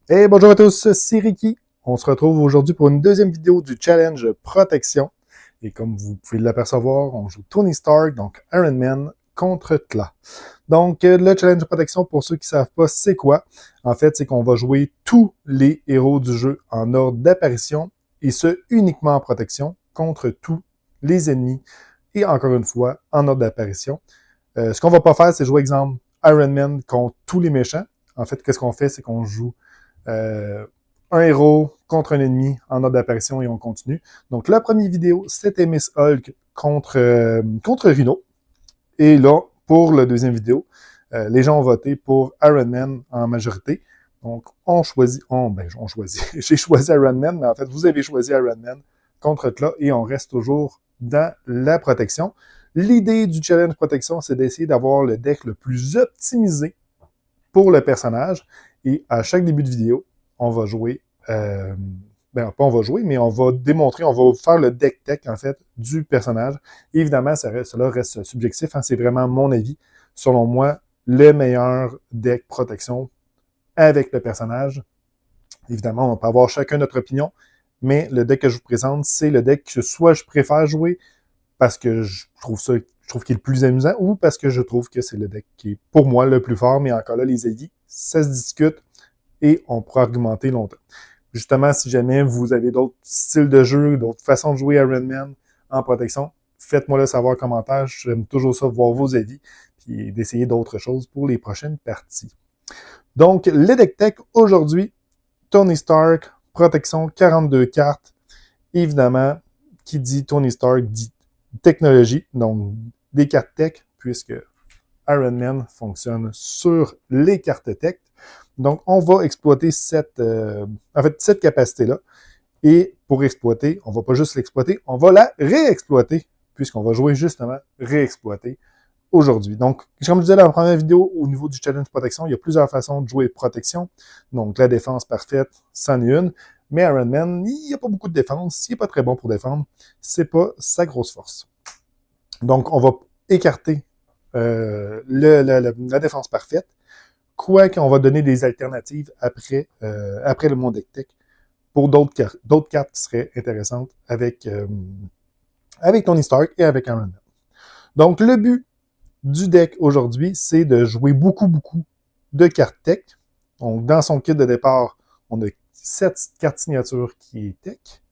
Hey, bonjour à tous, c'est Ricky. On se retrouve aujourd'hui pour une deuxième vidéo du challenge protection. Et comme vous pouvez l'apercevoir, on joue Tony Stark, donc Iron Man, contre Tla. Donc, le challenge protection, pour ceux qui ne savent pas, c'est quoi? En fait, c'est qu'on va jouer tous les héros du jeu en ordre d'apparition, et ce, uniquement en protection, contre tous les ennemis, et encore une fois, en ordre d'apparition. Ce qu'on va pas faire, c'est jouer, exemple, Iron Man contre tous les méchants. En fait, qu'est-ce qu'on fait? C'est qu'on joue un héros contre un ennemi en ordre d'apparition et on continue. Donc, la première vidéo, c'était Miss Hulk contre Rhino. Et là, pour la deuxième vidéo, les gens ont voté pour Iron Man en majorité. Donc, on choisit, j'ai choisi Iron Man, mais en fait, vous avez choisi Iron Man contre Tla et on reste toujours dans la protection. L'idée du challenge protection, c'est d'essayer d'avoir le deck le plus optimisé pour le personnage. Et à chaque début de vidéo, on va jouer, pas on va jouer, mais on va démontrer, on va faire le deck tech, en fait, du personnage. Et évidemment, cela reste subjectif, hein, c'est vraiment mon avis. Selon moi, le meilleur deck protection avec le personnage. Évidemment, on peut avoir chacun notre opinion, mais le deck que je vous présente, c'est le deck que soit je préfère jouer parce que je trouve qu'il est le plus amusant ou parce que je trouve que c'est le deck qui est pour moi le plus fort, mais encore là, les avis, ça se discute et on pourra argumenter longtemps. Justement, si jamais vous avez d'autres styles de jeu, d'autres façons de jouer Iron Man en protection, faites-moi le savoir en commentaire. J'aime toujours ça, voir vos avis, puis d'essayer d'autres choses pour les prochaines parties. Donc, le deck tech aujourd'hui, Tony Stark, protection, 42 cartes. Évidemment, qui dit Tony Stark dit technologie, donc des cartes tech, puisque Iron Man fonctionne sur les cartes tech. Donc, on va exploiter cette capacité-là. Et pour exploiter, on ne va pas juste l'exploiter, on va la réexploiter, puisqu'on va jouer justement réexploiter aujourd'hui. Donc, comme je disais dans la première vidéo, au niveau du challenge protection, il y a plusieurs façons de jouer protection. Donc, la défense parfaite, c'en est une. Mais Iron Man, il n'y a pas beaucoup de défense, il n'est pas très bon pour défendre. C'est pas sa grosse force. Donc, on va écarter la défense parfaite, quoique on va donner des alternatives après le monde deck tech pour d'autres cartes qui seraient intéressantes avec Tony Stark et avec Iron Man. Donc, le but du deck aujourd'hui, c'est de jouer beaucoup de cartes tech. Donc, dans son kit de départ, on a 7 cartes signatures qui est tech.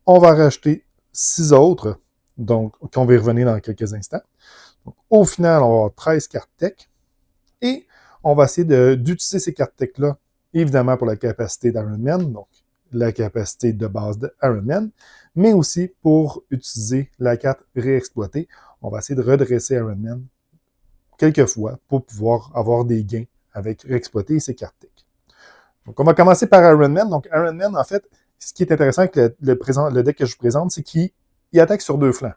On va rajouter 6 autres, donc qu'on va y revenir dans quelques instants. Donc, au final, on va avoir 13 cartes tech. Et on va essayer d'utiliser ces cartes tech-là, évidemment pour la capacité d'Iron Man, donc la capacité de base d'Iron Man, mais aussi pour utiliser la carte réexploitée. On va essayer de redresser Iron Man quelques fois pour pouvoir avoir des gains avec réexploiter ces cartes tech. Donc, on va commencer par Iron Man. Donc, Iron Man, en fait, ce qui est intéressant avec le deck que je vous présente, c'est qu'il attaque sur deux flancs.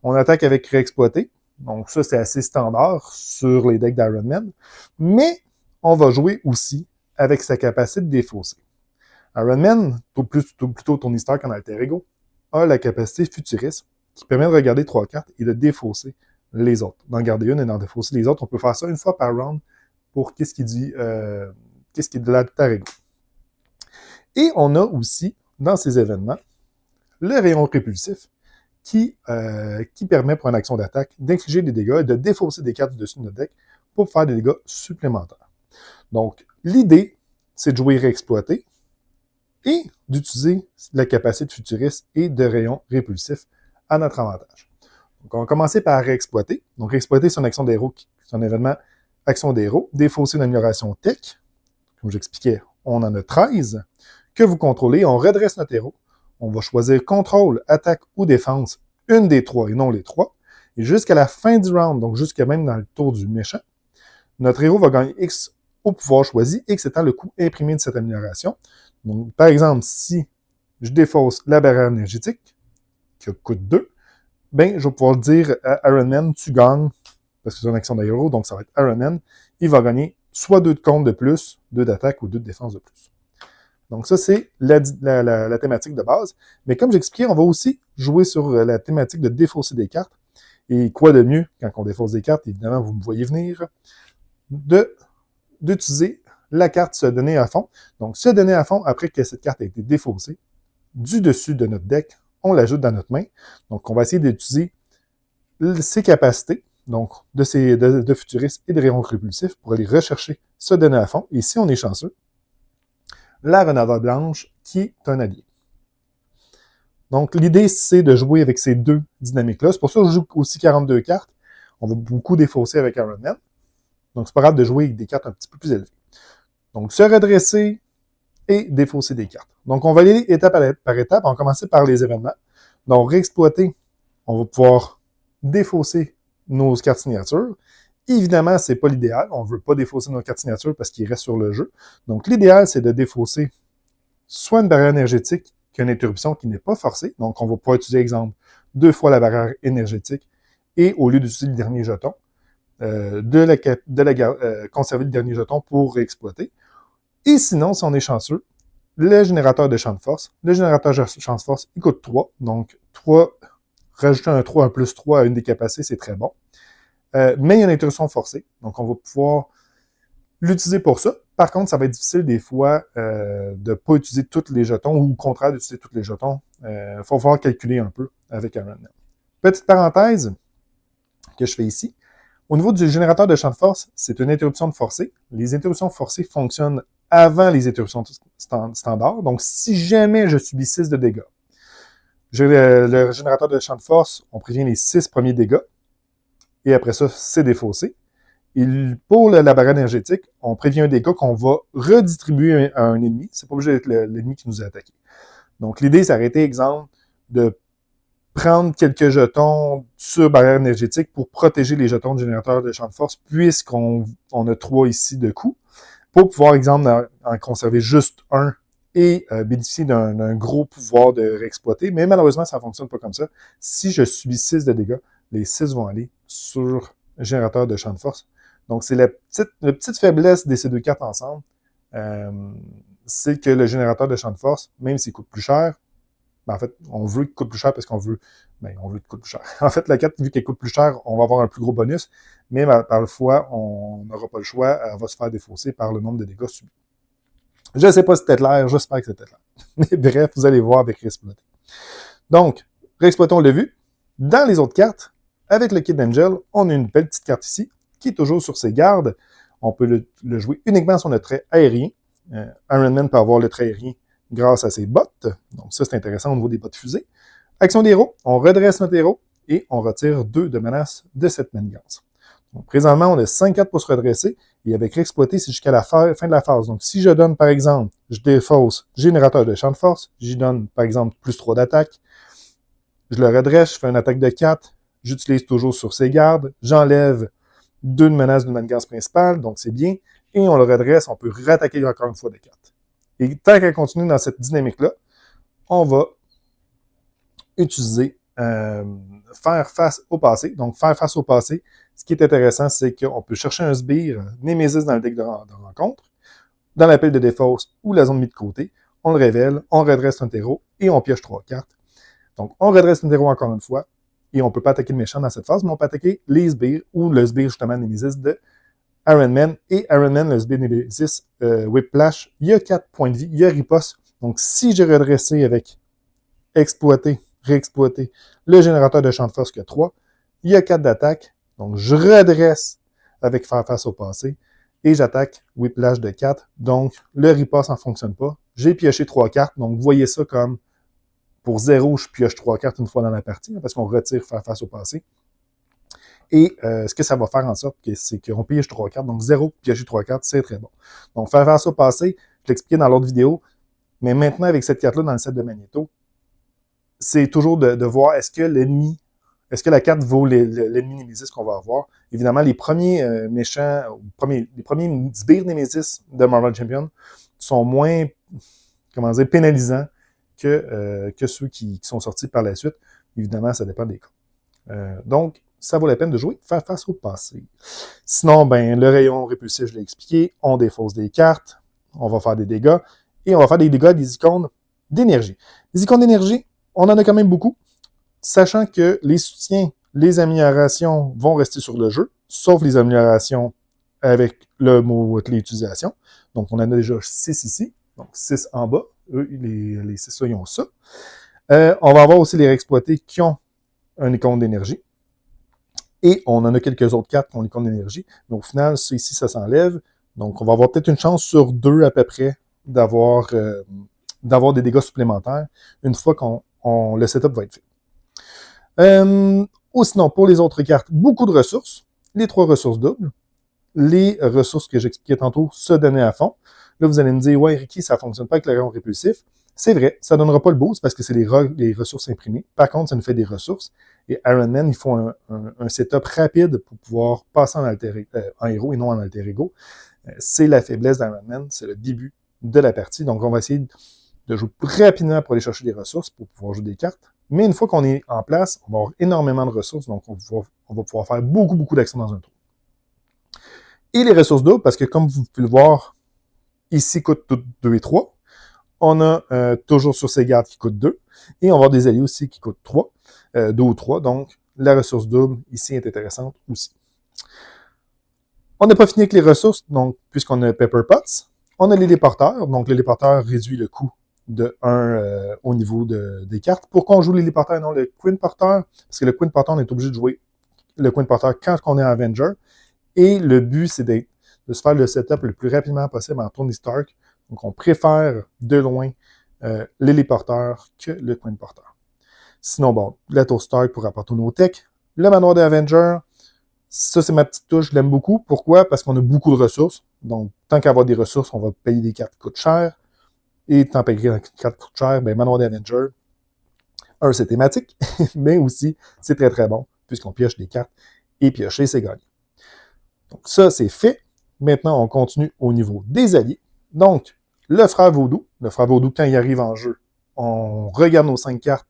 On attaque avec réexploiter. Donc, ça, c'est assez standard sur les decks d'Iron Man. Mais on va jouer aussi avec sa capacité de défausser. Iron Man, plutôt Tony Stark en alter ego, a la capacité futuriste qui permet de regarder 3 cartes et de défausser les autres. D'en garder une et d'en défausser les autres. On peut faire ça une fois par round pour qu'est-ce qui dit de l'alter ego. Et on a aussi, dans ces événements, le rayon répulsif qui permet pour une action d'attaque d'infliger des dégâts et de défausser des cartes du dessus de notre deck pour faire des dégâts supplémentaires. Donc, l'idée, c'est de jouer réexploiter et d'utiliser la capacité de futuriste et de rayon répulsif à notre avantage. Donc, on va commencer par réexploiter. Donc, réexploiter, c'est une action d'héros, c'est un événement action d'héros, défausser une amélioration tech. Comme j'expliquais, on en a 13 que vous contrôlez. On redresse notre héros. On va choisir contrôle, attaque ou défense, une des 3 et non les 3. Et jusqu'à la fin du round, donc jusqu'à même dans le tour du méchant, notre héros va gagner X au pouvoir choisi, X étant le coût imprimé de cette amélioration. Donc, par exemple, si je défausse la barrière énergétique, qui coûte 2, ben, je vais pouvoir dire à Iron Man, tu gagnes, parce que c'est une action de héros, donc ça va être Iron Man, il va gagner soit 2 de compte de plus, 2 d'attaque ou 2 de défense de plus. Donc ça, c'est la thématique de base. Mais comme j'expliquais, on va aussi jouer sur la thématique de défausser des cartes. Et quoi de mieux, quand on défausse des cartes, évidemment, vous me voyez venir, d'utiliser la carte se donner à fond. Donc, se donner à fond, après que cette carte a été défaussée, du dessus de notre deck, on l'ajoute dans notre main. Donc, on va essayer d'utiliser ses capacités, donc de futuriste et de rayon répulsif, pour aller rechercher se donner à fond. Et si on est chanceux, la renarde blanche qui est un allié. Donc, l'idée, c'est de jouer avec ces deux dynamiques-là. C'est pour ça que je joue aussi 42 cartes. On va beaucoup défausser avec Iron Man. Donc, c'est pas grave de jouer avec des cartes un petit peu plus élevées. Donc, se redresser et défausser des cartes. Donc, on va aller étape par étape. On va commencer par les événements. Donc, réexploiter, on va pouvoir défausser nos cartes signatures. Évidemment, c'est pas l'idéal. On veut pas défausser nos cartes signatures parce qu'ils restent sur le jeu. Donc, l'idéal, c'est de défausser soit une barrière énergétique qui a une interruption qui n'est pas forcée. Donc, on va pouvoir utiliser, exemple, 2 fois la barrière énergétique et au lieu d'utiliser le dernier jeton, conserver le dernier jeton pour réexploiter. Et sinon, si on est chanceux, le générateur de champ de force. Le générateur de champ de force, il coûte 3. Donc, 3, rajouter un 3, un plus 3 à une des capacités, c'est très bon. Mais il y a une interruption forcée. Donc, on va pouvoir l'utiliser pour ça. Par contre, ça va être difficile des fois de ne pas utiliser tous les jetons ou au contraire d'utiliser tous les jetons. Il faut falloir calculer un peu avec Iron Man. Petite parenthèse que je fais ici. Au niveau du générateur de champ de force, c'est une interruption de forcée. Les interruptions forcées fonctionnent avant les interruptions standards. Donc, si jamais je subis 6 de dégâts, le générateur de champ de force, on prévient les 6 premiers dégâts. Et après ça, c'est défaussé. Et pour la barrière énergétique, on prévient un dégât qu'on va redistribuer à un ennemi. C'est pas obligé d'être l'ennemi qui nous a attaqué. Donc, l'idée, c'est d'arrêter, exemple, de prendre quelques jetons sur barrière énergétique pour protéger les jetons de générateur de champ de force, puisqu'on a 3 ici de coups, pour pouvoir, exemple, en conserver juste un et bénéficier d'un gros pouvoir de réexploiter. Mais malheureusement, ça ne fonctionne pas comme ça. Si je subis 6 de dégâts, les 6 vont aller sur le générateur de champ de force. Donc, c'est la petite faiblesse de ces deux cartes ensemble. C'est que le générateur de champ de force, même s'il coûte plus cher, en fait, on veut qu'il coûte plus cher parce qu'on veut qu'il coûte plus cher. En fait, la carte, vu qu'elle coûte plus cher, on va avoir un plus gros bonus, mais parfois, on n'aura pas le choix, elle va se faire défausser par le nombre de dégâts subis. Je ne sais pas si c'était clair, j'espère que c'était clair. Mais bref, vous allez voir avec Réexploiter. Donc, Réexploiter, on l'a vu. Dans les autres cartes, avec le Kid Angel, on a une belle petite carte ici, qui est toujours sur ses gardes. On peut le jouer uniquement sur le trait aérien. Iron Man peut avoir le trait aérien grâce à ses bottes. Donc ça, c'est intéressant au niveau des bottes fusées. Action des héros, on redresse notre héros et on retire 2 de menace de cette manigance. Donc présentement, on a 5 cartes pour se redresser et avec Réexploiter, c'est jusqu'à la fin de la phase. Donc si je donne, par exemple, je défausse générateur de champ de force, j'y donne, par exemple, plus 3 d'attaque, je le redresse, je fais une attaque de 4, j'utilise toujours sur ses gardes, j'enlève 2 de menace de manigance principale, donc c'est bien, et on le redresse, on peut rattaquer encore une fois de 4. Et tant qu'elle continue dans cette dynamique-là, on va utiliser faire face au passé. Donc, faire face au passé, ce qui est intéressant, c'est qu'on peut chercher un sbire Némésis dans le deck de rencontre, dans la pile de défausse ou la zone mise de côté. On le révèle, on redresse notre héros et on pioche 3 cartes. Donc, on redresse notre héros encore une fois et on ne peut pas attaquer le méchant dans cette phase, mais on peut attaquer les sbires ou le sbire justement Némésis de Iron Man et Iron Man, le sbire Némésis Whiplash. Il y a 4 points de vie, il y a riposte. Donc, si j'ai redressé avec exploiter, réexploiter le générateur de champ de force qui a 3, il y a 4 d'attaque. Donc, je redresse avec faire face au passé et j'attaque Whiplash de 4. Donc, le riposte ne fonctionne pas. J'ai pioché 3 cartes. Donc, vous voyez ça comme pour 0, je pioche 3 cartes une fois dans la partie parce qu'on retire faire face au passé. Et ce que ça va faire en sorte, c'est qu'on pioche 3 cartes. Donc, 0, piocher 3 cartes, c'est très bon. Donc, faire face au passé, je l'expliquais dans l'autre vidéo, mais maintenant, avec cette carte-là dans le set de Magneto, c'est toujours de voir est-ce que la carte vaut l'ennemi Némésis qu'on va avoir. Évidemment, les premiers méchants, les premiers sbires Némésis de Marvel Champion sont moins, pénalisants que ceux qui sont sortis par la suite. Évidemment, ça dépend des cas. Donc, ça vaut la peine de jouer, faire face au passé. Sinon, le rayon répulsif, je l'ai expliqué, on défausse des cartes, on va faire des dégâts, et on va faire des dégâts des icônes d'énergie. Les icônes d'énergie, on en a quand même beaucoup, sachant que les soutiens, les améliorations vont rester sur le jeu, sauf les améliorations avec le mot-clé utilisation. Donc, on en a déjà 6 ici. Donc, 6 en bas. Eux, les 6 là, ils ont ça. On va avoir aussi les réexploités qui ont un icône d'énergie. Et on en a quelques autres cartes qui ont l'icône d'énergie. Mais au final, ça ici, ça s'enlève. Donc, on va avoir peut-être une chance sur 2 à peu près d'avoir des dégâts supplémentaires une fois qu'on le setup va être fait. Ou sinon, pour les autres cartes, beaucoup de ressources. Les 3 ressources doubles. Les ressources que j'expliquais tantôt se donner à fond. Là, vous allez me dire, ouais, Ricky, ça ne fonctionne pas avec le rayon répulsif. C'est vrai, ça ne donnera pas le boost parce que c'est les ressources imprimées. Par contre, ça nous fait des ressources. Et Iron Man, il faut un setup rapide pour pouvoir passer en héros et non en alter ego. C'est la faiblesse d'Iron Man, c'est le début de la partie. Donc, on va essayer de jouer rapidement pour aller chercher des ressources, pour pouvoir jouer des cartes. Mais une fois qu'on est en place, on va avoir énormément de ressources, donc on va pouvoir faire beaucoup d'actions dans un tour. Et les ressources doubles, parce que comme vous pouvez le voir, ici coûtent toutes 2 et 3. On a toujours sur ces gardes qui coûtent 2. Et on va avoir des alliés aussi qui coûtent 3, 2 ou 3. Donc, la ressource double ici est intéressante aussi. On n'a pas fini avec les ressources, donc puisqu'on a Pepper Pots. On a l'héliporteur. Donc, l'héliporteur réduit le coût de 1 au niveau des cartes. Pourquoi on joue l'héliporteur et non le Queen Porter? Parce que le Queen Porter, on est obligé de jouer le Queen Porter quand on est Avenger. Et le but, c'est de se faire le setup le plus rapidement possible en Tony Stark. Donc, on préfère de loin l'héliporteur que le Queen Porter. Sinon, bon, la Tour Stark pour apporter nos techs. Le manoir des Avengers, ça, c'est ma petite touche, je l'aime beaucoup. Pourquoi? Parce qu'on a beaucoup de ressources. Donc, tant qu'à avoir des ressources, on va payer des cartes qui coûtent cher. Et tant payer des cartes qui coûtent cher, ben, manoir des Avengers, c'est thématique, mais aussi, c'est très bon, puisqu'on pioche des cartes. Et piocher, c'est gagné. Donc, ça, c'est fait. Maintenant, on continue au niveau des alliés. Donc, le frère Vaudou, quand il arrive en jeu, on regarde nos 5 cartes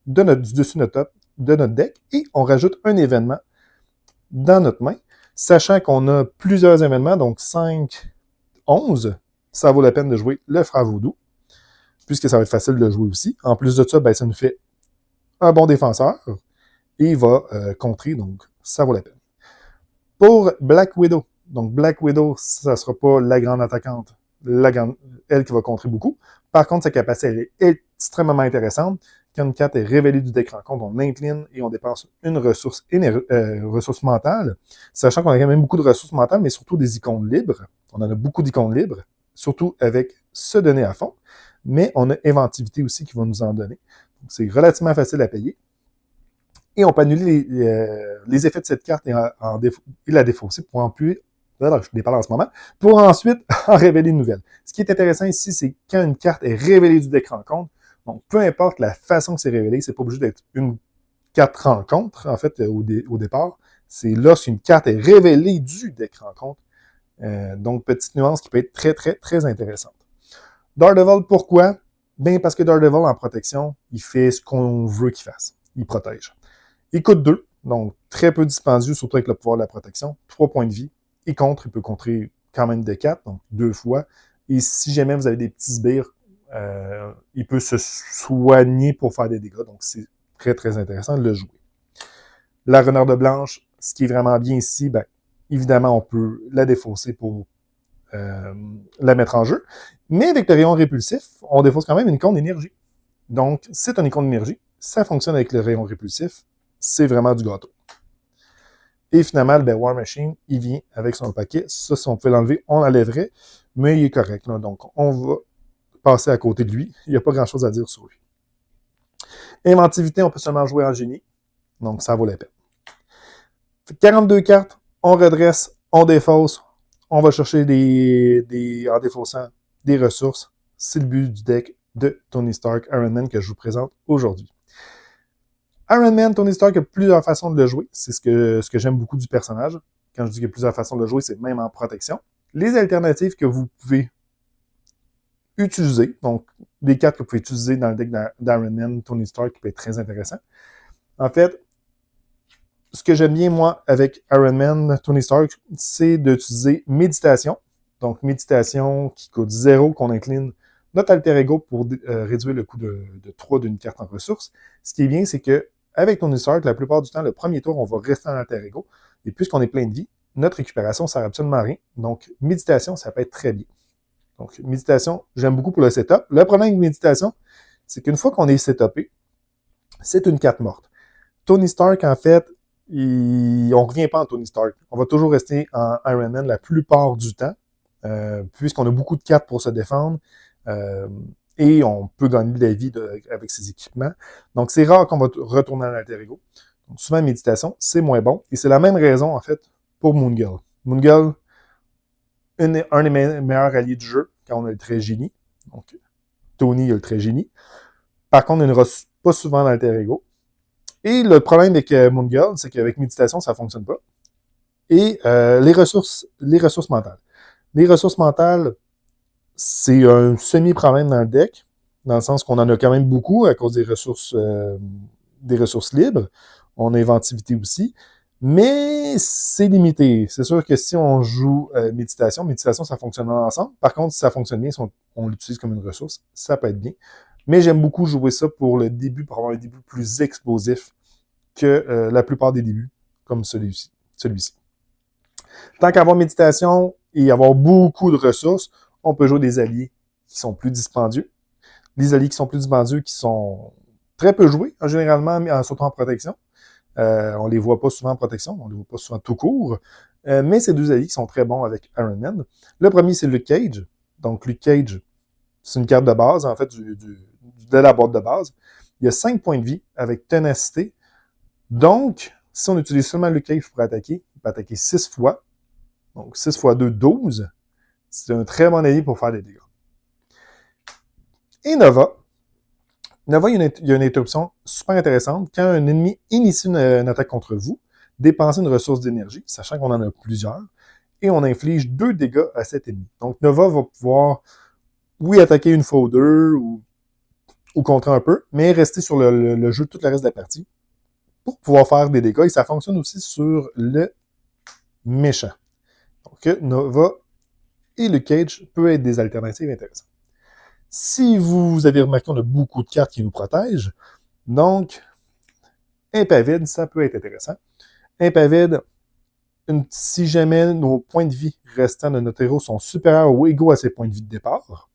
du dessus de notre deck et on rajoute un événement dans notre main, sachant qu'on a plusieurs événements, donc 5, 11, ça vaut la peine de jouer le frère Vaudou, puisque ça va être facile de le jouer aussi. En plus de ça, ben, ça nous fait un bon défenseur et il va contrer, donc ça vaut la peine. Pour Black Widow, donc Black Widow, ça ne sera pas la grande attaquante, elle qui va contrer beaucoup. Par contre, sa capacité elle est extrêmement intéressante. Quand une carte est révélée du deck rencontre, on incline et on dépense une ressource mentale, sachant qu'on a quand même beaucoup de ressources mentales, mais surtout des icônes libres. On en a beaucoup d'icônes libres, surtout avec se donner à fond, mais on a inventivité aussi qui va nous en donner. Donc, c'est relativement facile à payer. Et on peut annuler les effets de cette carte et la défausser pour en plus, je déparle en ce moment, pour ensuite en révéler une nouvelle. Ce qui est intéressant ici, c'est quand une carte est révélée du deck rencontre, donc peu importe la façon que c'est révélé, c'est pas obligé d'être une carte rencontre, en fait, au départ, c'est lorsqu'une carte est révélée du deck rencontre. Donc, petite nuance qui peut être très intéressante. Daredevil, pourquoi? Bien, parce que Daredevil, en protection, il fait ce qu'on veut qu'il fasse. Il protège. Il coûte 2, donc très peu dispendieux, surtout avec le pouvoir de la protection. 3 points de vie. Il peut contrer quand même de 4, donc 2 fois. Et si jamais vous avez des petits sbires, il peut se soigner pour faire des dégâts, donc c'est très intéressant de le jouer. La Renarde Blanche, ce qui est vraiment bien ici, ben, évidemment, on peut la défausser pour la mettre en jeu. Mais avec le rayon répulsif, on défausse quand même une icône d'énergie. Donc, c'est une icône d'énergie. Ça fonctionne avec le rayon répulsif. C'est vraiment du gâteau. Et finalement, ben, War Machine, il vient avec son paquet. Ça, si on pouvait l'enlever, on l'enlèverait. Mais il est correct. Là. Donc, on va passer à côté de lui. Il n'y a pas grand-chose à dire sur lui. Inventivité, on peut seulement jouer en génie. Donc, ça vaut la peine. 42 cartes, on redresse, on défausse. On va chercher en défaussant des ressources. C'est le but du deck de Tony Stark Iron Man que je vous présente aujourd'hui. Iron Man, Tony Stark a plusieurs façons de le jouer. C'est ce que j'aime beaucoup du personnage. Quand je dis qu'il y a plusieurs façons de le jouer, c'est même en protection. Les alternatives que vous pouvez utiliser, donc des cartes que vous pouvez utiliser dans le deck d'Iron Man, Tony Stark, qui peut être très intéressant. En fait, ce que j'aime bien, moi, avec Iron Man, Tony Stark, c'est d'utiliser méditation. Donc, méditation qui coûte 0, qu'on incline notre alter ego pour réduire le coût de 3 d'une carte en ressources. Ce qui est bien, c'est que avec Tony Stark, la plupart du temps, le premier tour, on va rester en alter ego. Et puisqu'on est plein de vie, notre récupération ne sert absolument à rien. Donc, méditation, ça peut être très bien. Donc, méditation, j'aime beaucoup pour le setup. Le problème avec méditation, c'est qu'une fois qu'on est setupé, c'est une carte morte. Tony Stark, en fait, on ne revient pas en Tony Stark. On va toujours rester en Iron Man la plupart du temps, puisqu'on a beaucoup de cartes pour se défendre, et on peut gagner de la vie avec ses équipements. Donc, c'est rare qu'on va retourner en alter ego. Donc, souvent, méditation, c'est moins bon. Et c'est la même raison, en fait, pour Moon Girl. Moon Girl, un des meilleurs alliés du jeu, quand on a le trait génie. Donc, Tony a le trait génie. Par contre, il ne reçoit pas souvent l'alter ego. Et le problème avec Moon Girl, c'est qu'avec méditation, ça ne fonctionne pas. Et les ressources mentales. Les ressources mentales, c'est un semi-problème dans le deck, dans le sens qu'on en a quand même beaucoup à cause des ressources libres. On a inventivité aussi. Mais c'est limité. C'est sûr que si on joue méditation, ça fonctionne ensemble. Par contre, si ça fonctionne bien, si on l'utilise comme une ressource, ça peut être bien. Mais j'aime beaucoup jouer ça pour le début, pour avoir un début plus explosif que la plupart des débuts, comme celui-ci. Tant qu'avoir méditation et avoir beaucoup de ressources, on peut jouer des alliés qui sont plus dispendieux. Les alliés qui sont plus dispendieux, qui sont très peu joués, généralement, surtout en protection. On les voit pas souvent en protection, on les voit pas souvent tout court. Mais ces deux alliés qui sont très bons avec Iron Man. Le premier, c'est Luke Cage. Donc, Luke Cage, c'est une carte de base, en fait, de la boîte de base. Il y a 5 points de vie avec ténacité. Donc, si on utilise seulement Luke Cage pour attaquer, il peut attaquer 6 fois. Donc, 6 x 2, 12. C'est un très bon allié pour faire des dégâts. Et Nova, il y a une interruption super intéressante. Quand un ennemi initie une attaque contre vous, dépensez une ressource d'énergie, sachant qu'on en a plusieurs, et on inflige 2 dégâts à cet ennemi. Donc, Nova va pouvoir, oui, attaquer une fois ou deux, ou contrer un peu, mais rester sur le jeu tout le reste de la partie pour pouvoir faire des dégâts. Et ça fonctionne aussi sur le méchant. Donc, Nova et le Cage peuvent être des alternatives intéressantes. Si vous avez remarqué, on a beaucoup de cartes qui nous protègent. Donc, Impavide, ça peut être intéressant. Impavide, si jamais nos points de vie restants de notre héros sont supérieurs ou égaux à ses points de vie de départ,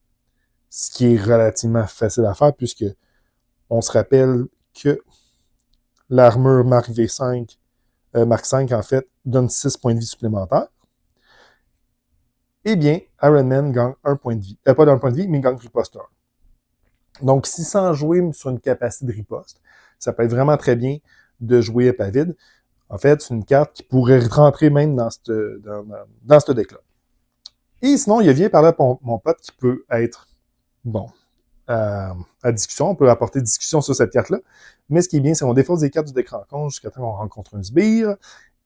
ce qui est relativement facile à faire puisque on se rappelle que l'armure Mark V5, Mark 5 en fait, donne 6 points de vie supplémentaires. Eh bien, Iron Man gagne 1 point de vie. Pas d'un point de vie, mais il gagne riposte 1. Donc, si sans jouer sur une capacité de riposte, ça peut être vraiment très bien de jouer Impavide. En fait, c'est une carte qui pourrait rentrer même dans ce deck-là. Et sinon, il y a Viens par là, mon pote, qui peut être, bon, à discussion. On peut apporter discussion sur cette carte-là. Mais ce qui est bien, c'est qu'on défausse des cartes du deck rencontre jusqu'à temps qu'on rencontre un sbire.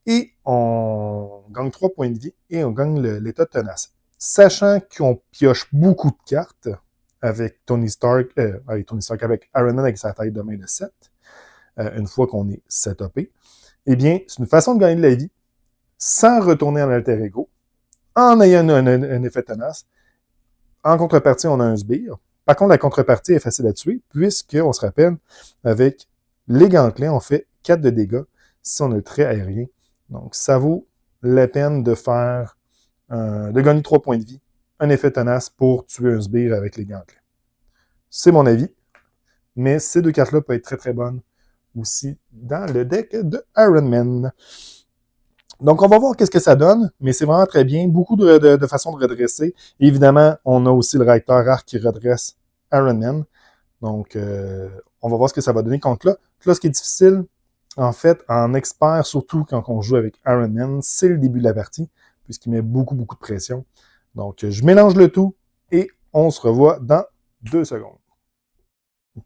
Et on gagne 3 points de vie et on gagne l'état de tenace. Sachant qu'on pioche beaucoup de cartes avec Tony Stark, avec Iron Man avec sa taille de main de 7, une fois qu'on est setupé, eh bien, c'est une façon de gagner de la vie sans retourner en alter ego, en ayant un effet tenace. En contrepartie, on a un sbire. Par contre, la contrepartie est facile à tuer, puisqu'on se rappelle, avec les gantelets, on fait 4 de dégâts si on a le trait aérien. Donc, ça vaut la peine de faire, de gagner 3 points de vie, un effet tenace pour tuer un sbire avec les gantelets. C'est mon avis, mais ces deux cartes-là peuvent être très très bonnes aussi dans le deck de Iron Man. Donc, on va voir qu'est-ce que ça donne, mais c'est vraiment très bien. Beaucoup de façons de redresser. Et évidemment, on a aussi le réacteur arc qui redresse Iron Man. Donc, on va voir ce que ça va donner contre là. Là, ce qui est difficile, en fait, en expert, surtout quand on joue avec Iron Man, c'est le début de la partie, puisqu'il met beaucoup, beaucoup de pression. Donc, je mélange le tout et on se revoit dans 2 secondes.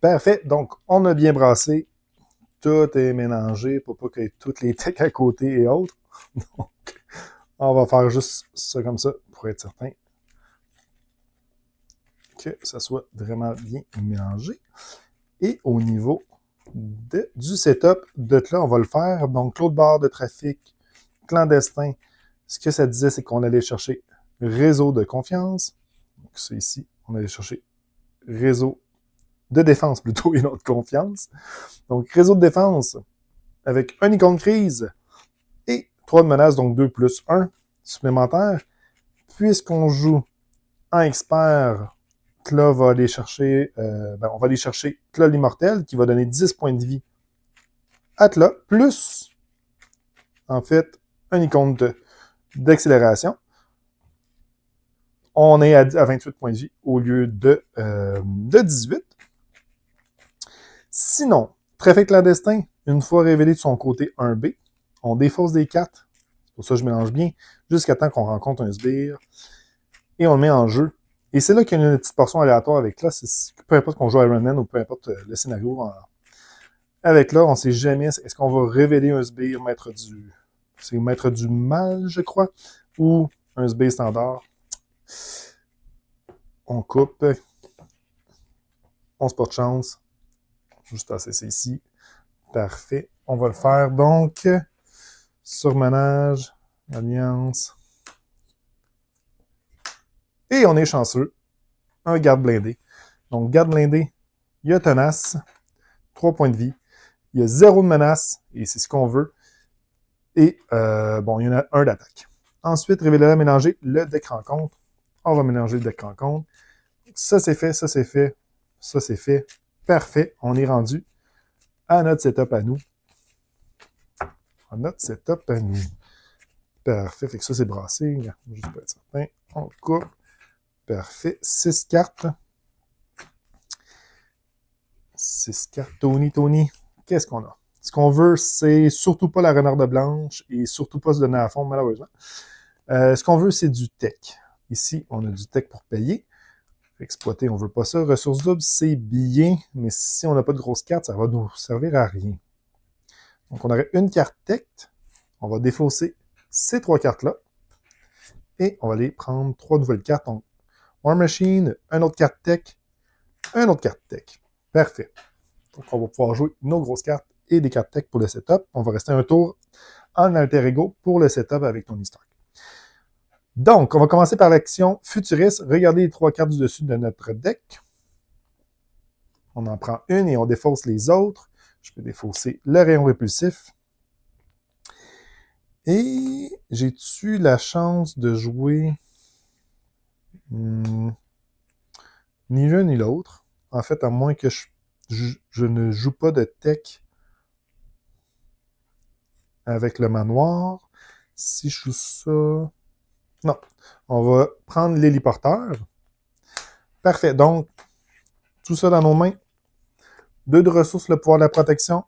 Parfait. Donc, on a bien brassé. Tout est mélangé pour pas qu'il y ait toutes les techs à côté et autres. Donc, on va faire juste ça comme ça pour être certain que ça soit vraiment bien mélangé. Et au niveau du setup de là, on va le faire. Donc, l'autre barre de trafic clandestin, ce que ça disait, c'est qu'on allait chercher réseau de confiance. Donc, c'est ici, on allait chercher réseau de défense plutôt et non de confiance. Donc, réseau de défense avec un icône crise et 3 de menace, donc 2 plus 1 supplémentaire. Puisqu'on joue un expert, Tla va aller chercher, on va aller chercher Tla l'immortel, qui va donner 10 points de vie à Tla, plus, en fait, un icône d'accélération. On est à 28 points de vie au lieu de 18. Sinon, Traffic clandestin, une fois révélé de son côté 1B, on défausse des cartes. C'est pour ça que je mélange bien, jusqu'à temps qu'on rencontre un sbire. Et on le met en jeu. Et c'est là qu'il y a une petite portion aléatoire avec là. Peu importe qu'on joue Iron Man ou peu importe le scénario. Avec là, on ne sait jamais, est-ce qu'on va révéler un sbire c'est maître du mal, je crois, ou un sbire standard. On coupe. On se porte chance. Juste à cesser ici. Parfait. On va le faire donc. Surmenage. Alliance. Et on est chanceux. Un garde blindé. Donc, garde blindé, il y a tenace. 3 points de vie. Il y a 0 de menace. Et c'est ce qu'on veut. Et, il y en a 1 d'attaque. Ensuite, révéler mélanger le deck rencontre. On va mélanger le deck rencontre. Ça, c'est fait. Ça, c'est fait. Ça, c'est fait. Parfait. On est rendu à notre setup à nous. Parfait. Fait que ça, c'est brassé. Juste pour être certain. On coupe. Parfait. 6 cartes. 6 cartes. Tony. Qu'est-ce qu'on a? Ce qu'on veut, c'est surtout pas la renarde blanche et surtout pas se donner à fond, malheureusement. Ce qu'on veut, c'est du tech. Ici, on a du tech pour payer. Exploiter, on veut pas ça. Ressources doubles, c'est bien, mais si on n'a pas de grosses cartes, ça va nous servir à rien. Donc, on aurait une carte tech. On va défausser ces 3 cartes-là. Et on va aller prendre 3 nouvelles cartes. Donc, War Machine, une autre carte tech, une autre carte tech. Parfait. Donc, on va pouvoir jouer nos grosses cartes et des cartes tech pour le setup. On va rester un tour en alter ego pour le setup avec Tony Stark. Donc, on va commencer par l'action futuriste. Regardez les 3 cartes du dessus de notre deck. On en prend une et on défausse les autres. Je peux défausser le rayon répulsif. Et j'ai-tu la chance de jouer ni l'un ni l'autre? En fait, à moins que je ne joue pas de tech avec le manoir. Si je joue ça... Non. On va prendre l'héliporteur. Parfait. Donc, tout ça dans nos mains. 2 de ressources, le pouvoir de la protection.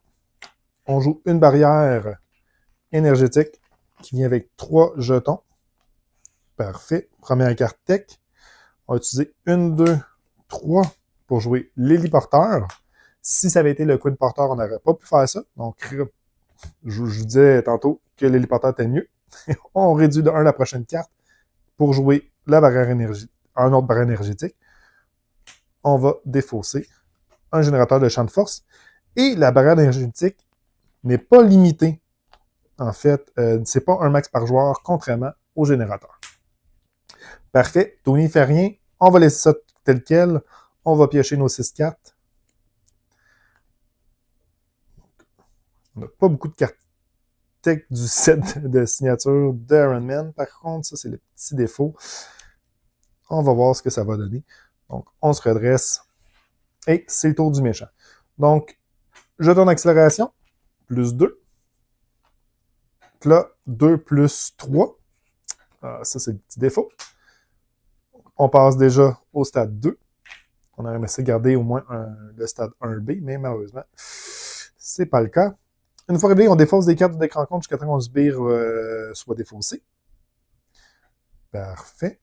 On joue une barrière énergétique qui vient avec 3 jetons. Parfait. Première carte tech. On va utiliser 1, 2, 3 pour jouer l'héliporteur. Si ça avait été le Queen Porter, on n'aurait pas pu faire ça. Donc, je vous disais tantôt que l'héliporteur était mieux. On réduit de 1 la prochaine carte pour jouer la barrière énergétique, un autre barrière énergétique. On va défausser un générateur de champ de force. Et la barrière énergétique n'est pas limitée. En fait, c'est pas un max par joueur, contrairement au générateur. Parfait. Tony fait rien. On va laisser ça tel quel. On va piocher nos 6 cartes. On n'a pas beaucoup de cartes tech du set de signature d'Iron Man. Par contre, ça, c'est le petit défaut. On va voir ce que ça va donner. Donc, on se redresse. Et c'est le tour du méchant. Donc, jeton d'accélération, plus 2. Là, 2 plus 3. Ça, c'est le petit défaut. On passe déjà au stade 2. On aurait aimé ça garder au moins le stade 1B, mais malheureusement, c'est pas le cas. Une fois réglé, on défausse des cartes du deck rencontre jusqu'à temps qu'on sbire soit défaussé. Parfait.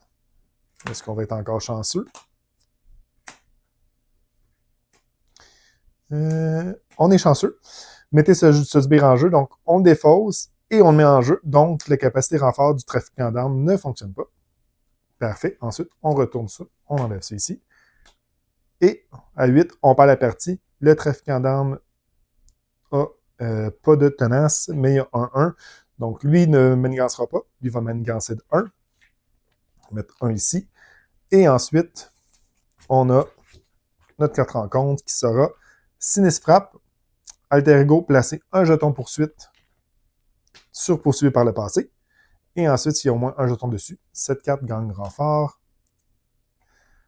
Est-ce qu'on va être encore chanceux? On est chanceux. Mettez ce sbire en jeu, donc on le défausse et on le met en jeu. Donc, la capacité renfort du trafiquant d'armes ne fonctionne pas. Parfait. Ensuite, on retourne ça. On enlève ça ici. Et à 8, on perd la partie. Le trafiquant d'armes a pas de tenace, mais il y a un 1. Donc, lui ne manigancera pas. Lui va manigancer de 1. On va mettre 1 ici. Et ensuite, on a notre carte rencontre qui sera Sinistre Frappe. Alter Ego, placer un jeton poursuite surpoursuivi par le passé. Et ensuite, s'il y a au moins un jeton dessus, cette carte gagne renfort.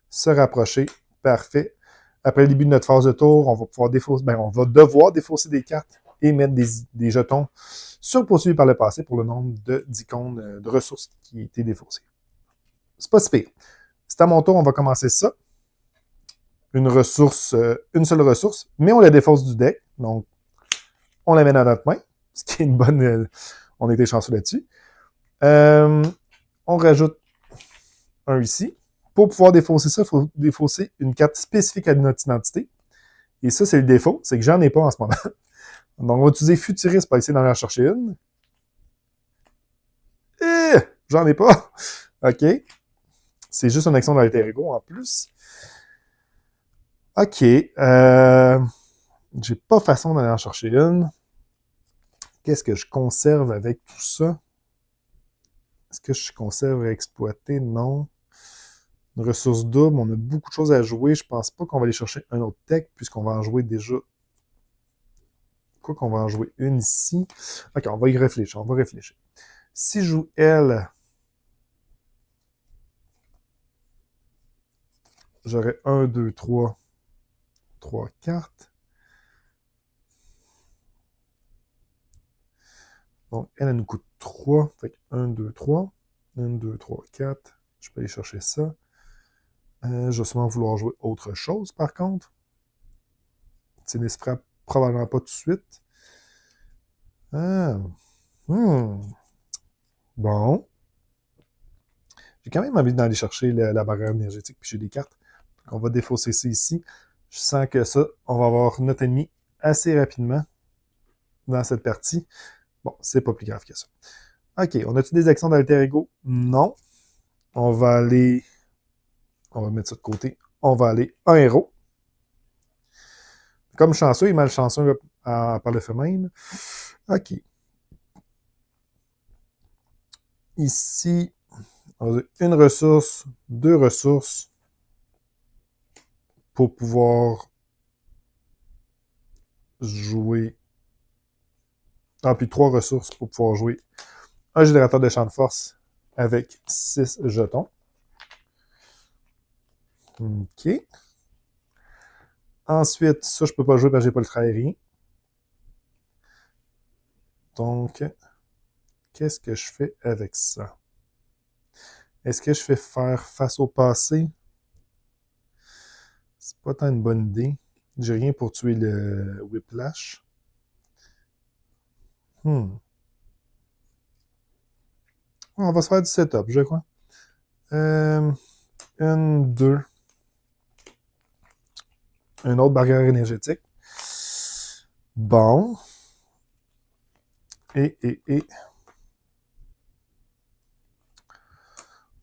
Se rapprocher. Parfait. Après le début de notre phase de tour, on va pouvoir défausser, on va devoir défausser des cartes et mettre des jetons surpoursuivis par le passé pour le nombre d'icônes de ressources qui ont été défaussées. C'est pas si pire. C'est à mon tour, on va commencer ça. Une seule ressource, mais on la défausse du deck. Donc, on la met dans notre main, ce qui est une bonne... on a été chanceux là-dessus. On rajoute un ici. Pour pouvoir défausser ça, il faut défausser une carte spécifique à notre identité. Et ça, c'est le défaut, c'est que j'en ai pas en ce moment. Donc, on va utiliser Futuriste pour essayer d'en aller chercher une. J'en ai pas. OK. C'est juste une action d'alter ego en plus. OK. J'ai pas façon d'aller en chercher une. Qu'est-ce que je conserve avec tout ça? Est-ce que je conserve à exploiter? Non. Une ressource double, on a beaucoup de choses à jouer. Je pense pas qu'on va aller chercher un autre deck, puisqu'on va en jouer déjà. Quoi qu'on va en jouer une ici. OK, on va y réfléchir. On va réfléchir. Si je joue elle, j'aurais 1, 2, 3 cartes. Donc, elle nous coûte 3. Fait que 1, 2, 3. 1, 2, 3, 4. Je peux aller chercher ça. Je vais sûrement vouloir jouer autre chose, par contre. C'est ne se fera probablement pas tout de suite. Bon. J'ai quand même envie d'aller chercher la barrière énergétique puis j'ai des cartes. Donc, on va défausser ça ici. Je sens que ça, on va avoir notre ennemi assez rapidement dans cette partie. Bon, c'est pas plus grave que ça. OK, on a-tu des actions d'alter ego? Non. On va mettre ça de côté. On va aller un héros. Comme chanceux et malchanceux par le fait même. OK. Ici, on a une ressource, 2 ressources pour pouvoir jouer. Ah, puis 3 ressources pour pouvoir jouer un générateur de champ de force avec 6 jetons. OK. Ensuite, ça, je peux pas jouer parce que j'ai pas le trait aérien. Donc, qu'est-ce que je fais avec ça? Est-ce que je fais faire face au passé? C'est pas tant une bonne idée. J'ai rien pour tuer le Whiplash. On va se faire du setup, je crois. 1, 2. Une autre barrière énergétique. Bon. Et.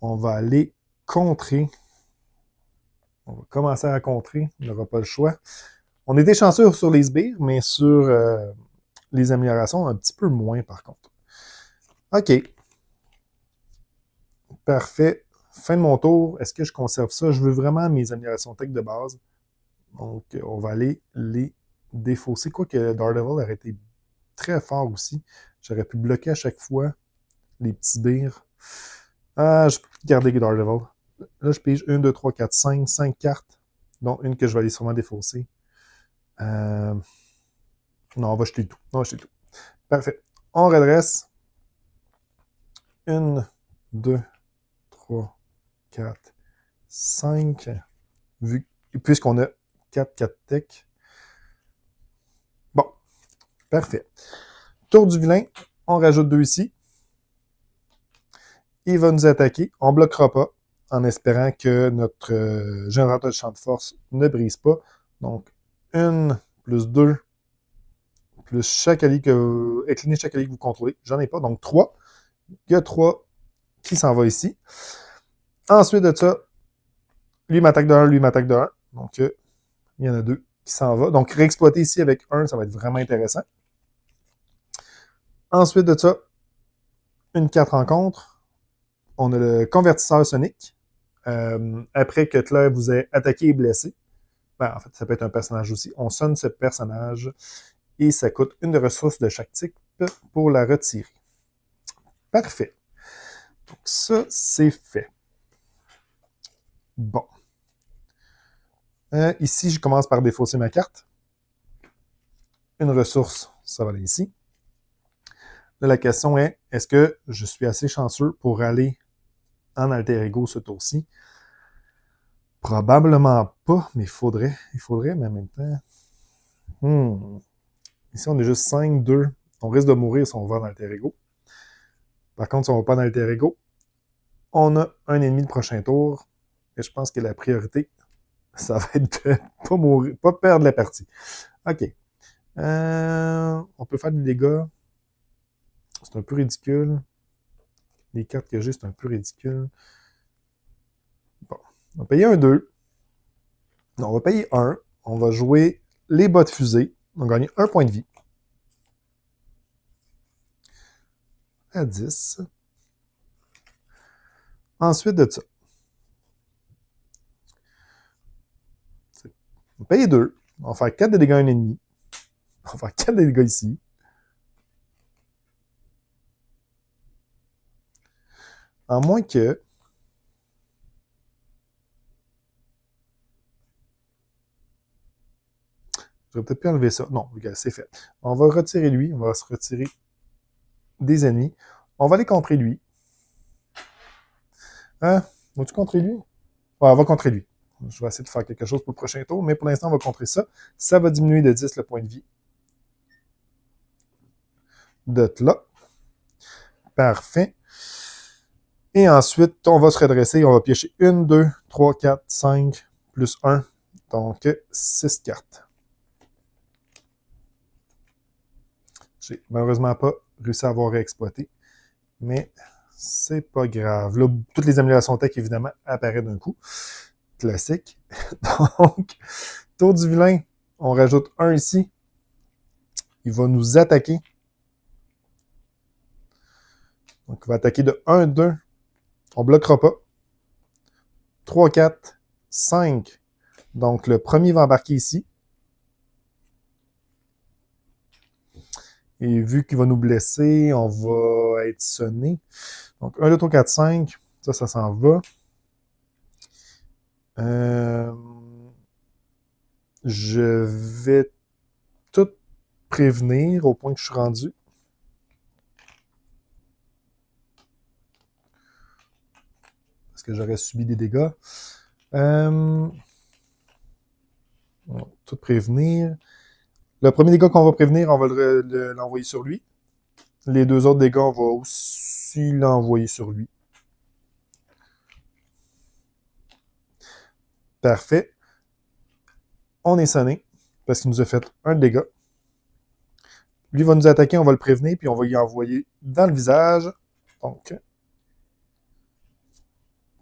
On va aller contrer. On va commencer à contrer. On n'aura pas le choix. On était chanceux sur les sbires, mais sur les améliorations, un petit peu moins par contre. OK. Parfait. Fin de mon tour. Est-ce que je conserve ça? Je veux vraiment mes améliorations tech de base. Donc, on va aller les défausser. Quoique Daredevil aurait été très fort aussi. J'aurais pu bloquer à chaque fois les petits sbires. Je peux plus garder Daredevil. Là, je pige 1, 2, 3, 4, 5 cartes, dont une que je vais aller sûrement défausser. Non, on va jeter tout. On va jeter tout. Parfait. On redresse. 1, 2, 3, 4, 5. Puisqu'on a 4 tech. Bon. Parfait. Tour du vilain. On rajoute 2 ici. Il va nous attaquer. On ne bloquera pas en espérant que notre générateur de champ de force ne brise pas. Donc, 1 plus 2 plus chaque allié incliner chaque allié que vous contrôlez. J'en ai pas, donc 3. Il y a 3 qui s'en va ici. Ensuite de ça, lui m'attaque de 1, lui m'attaque de 1. Donc, il y en a 2 qui s'en va. Donc, réexploiter ici avec 1, ça va être vraiment intéressant. Ensuite de ça, une carte rencontre. On a le convertisseur sonique. Après que Claire vous ait attaqué et blessé, en fait, ça peut être un personnage aussi. On sonne ce personnage et ça coûte une des ressources de chaque type pour la retirer. Parfait. Donc ça, c'est fait. Bon. Ici, je commence par défausser ma carte. Une ressource, ça va aller ici. Là, la question est, est-ce que je suis assez chanceux pour aller en alter ego ce tour-ci? Probablement pas, mais il faudrait, mais en même temps... Ici, on est juste 5, 2. On risque de mourir si on va en alter ego. Par contre, si on va pas en alter ego, on a un ennemi le prochain tour. Et je pense que la priorité, ça va être de pas mourir, pas perdre la partie. OK. On peut faire des dégâts. C'est un peu ridicule. Les cartes que j'ai, c'est un peu ridicule. Bon. On va payer un 2. Non, on va payer 1. On va jouer les bas de fusée. On va gagner 1 point de vie. À 10. Ensuite de ça. On va payer 2. On va faire 4 de dégâts à un ennemi. On va faire 4 de dégâts ici. À moins que... J'aurais peut-être pu enlever ça. Non, regarde, c'est fait. On va retirer lui. On va se retirer des ennemis. On va aller contrer lui. Hein? Vas-tu contrer lui? Ouais, on va contrer lui. Je vais essayer de faire quelque chose pour le prochain tour, mais pour l'instant, on va contrer ça. Ça va diminuer de 10 le point de vie. De là. Parfait. Et ensuite, on va se redresser. On va piocher 1, 2, 3, 4, 5, plus 1. Donc, 6 cartes. J'ai malheureusement pas réussi à avoir réexploité. Mais c'est pas grave. Là, toutes les améliorations tech, évidemment, apparaissent d'un coup. Classique. Donc, tour du vilain, on rajoute 1 ici. Il va nous attaquer. Donc, il va attaquer de 1, 2. On ne bloquera pas. 3, 4, 5. Donc, le premier va embarquer ici. Et vu qu'il va nous blesser, on va être sonné. Donc, 1, 2, 3, 4, 5. Ça s'en va. Je vais tout prévenir au point que je suis rendu. Parce que j'aurais subi des dégâts. On va tout prévenir. Le premier dégât qu'on va prévenir, on va l'envoyer sur lui. Les 2 autres dégâts, on va aussi l'envoyer sur lui. Parfait. On est sonné parce qu'il nous a fait un dégât. Lui va nous attaquer, on va le prévenir, puis on va y envoyer dans le visage. Donc,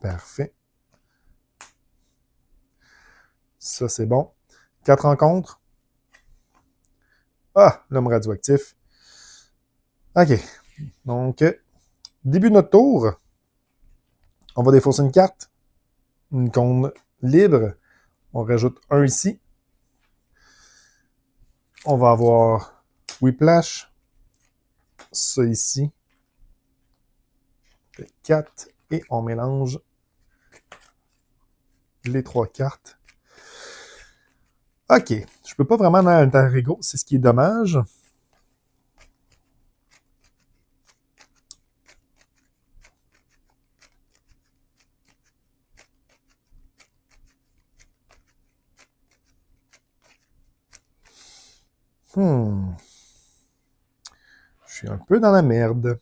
parfait. Ça, c'est bon. 4 rencontres. Ah, l'homme radioactif. OK. Donc, début de notre tour. On va défausser une carte. Une cône libre. On rajoute 1 ici. On va avoir Whiplash. Ça ici. 4. Et on mélange les 3 cartes. OK. Je peux pas vraiment dans l'alter ego. C'est ce qui est dommage. Je suis un peu dans la merde.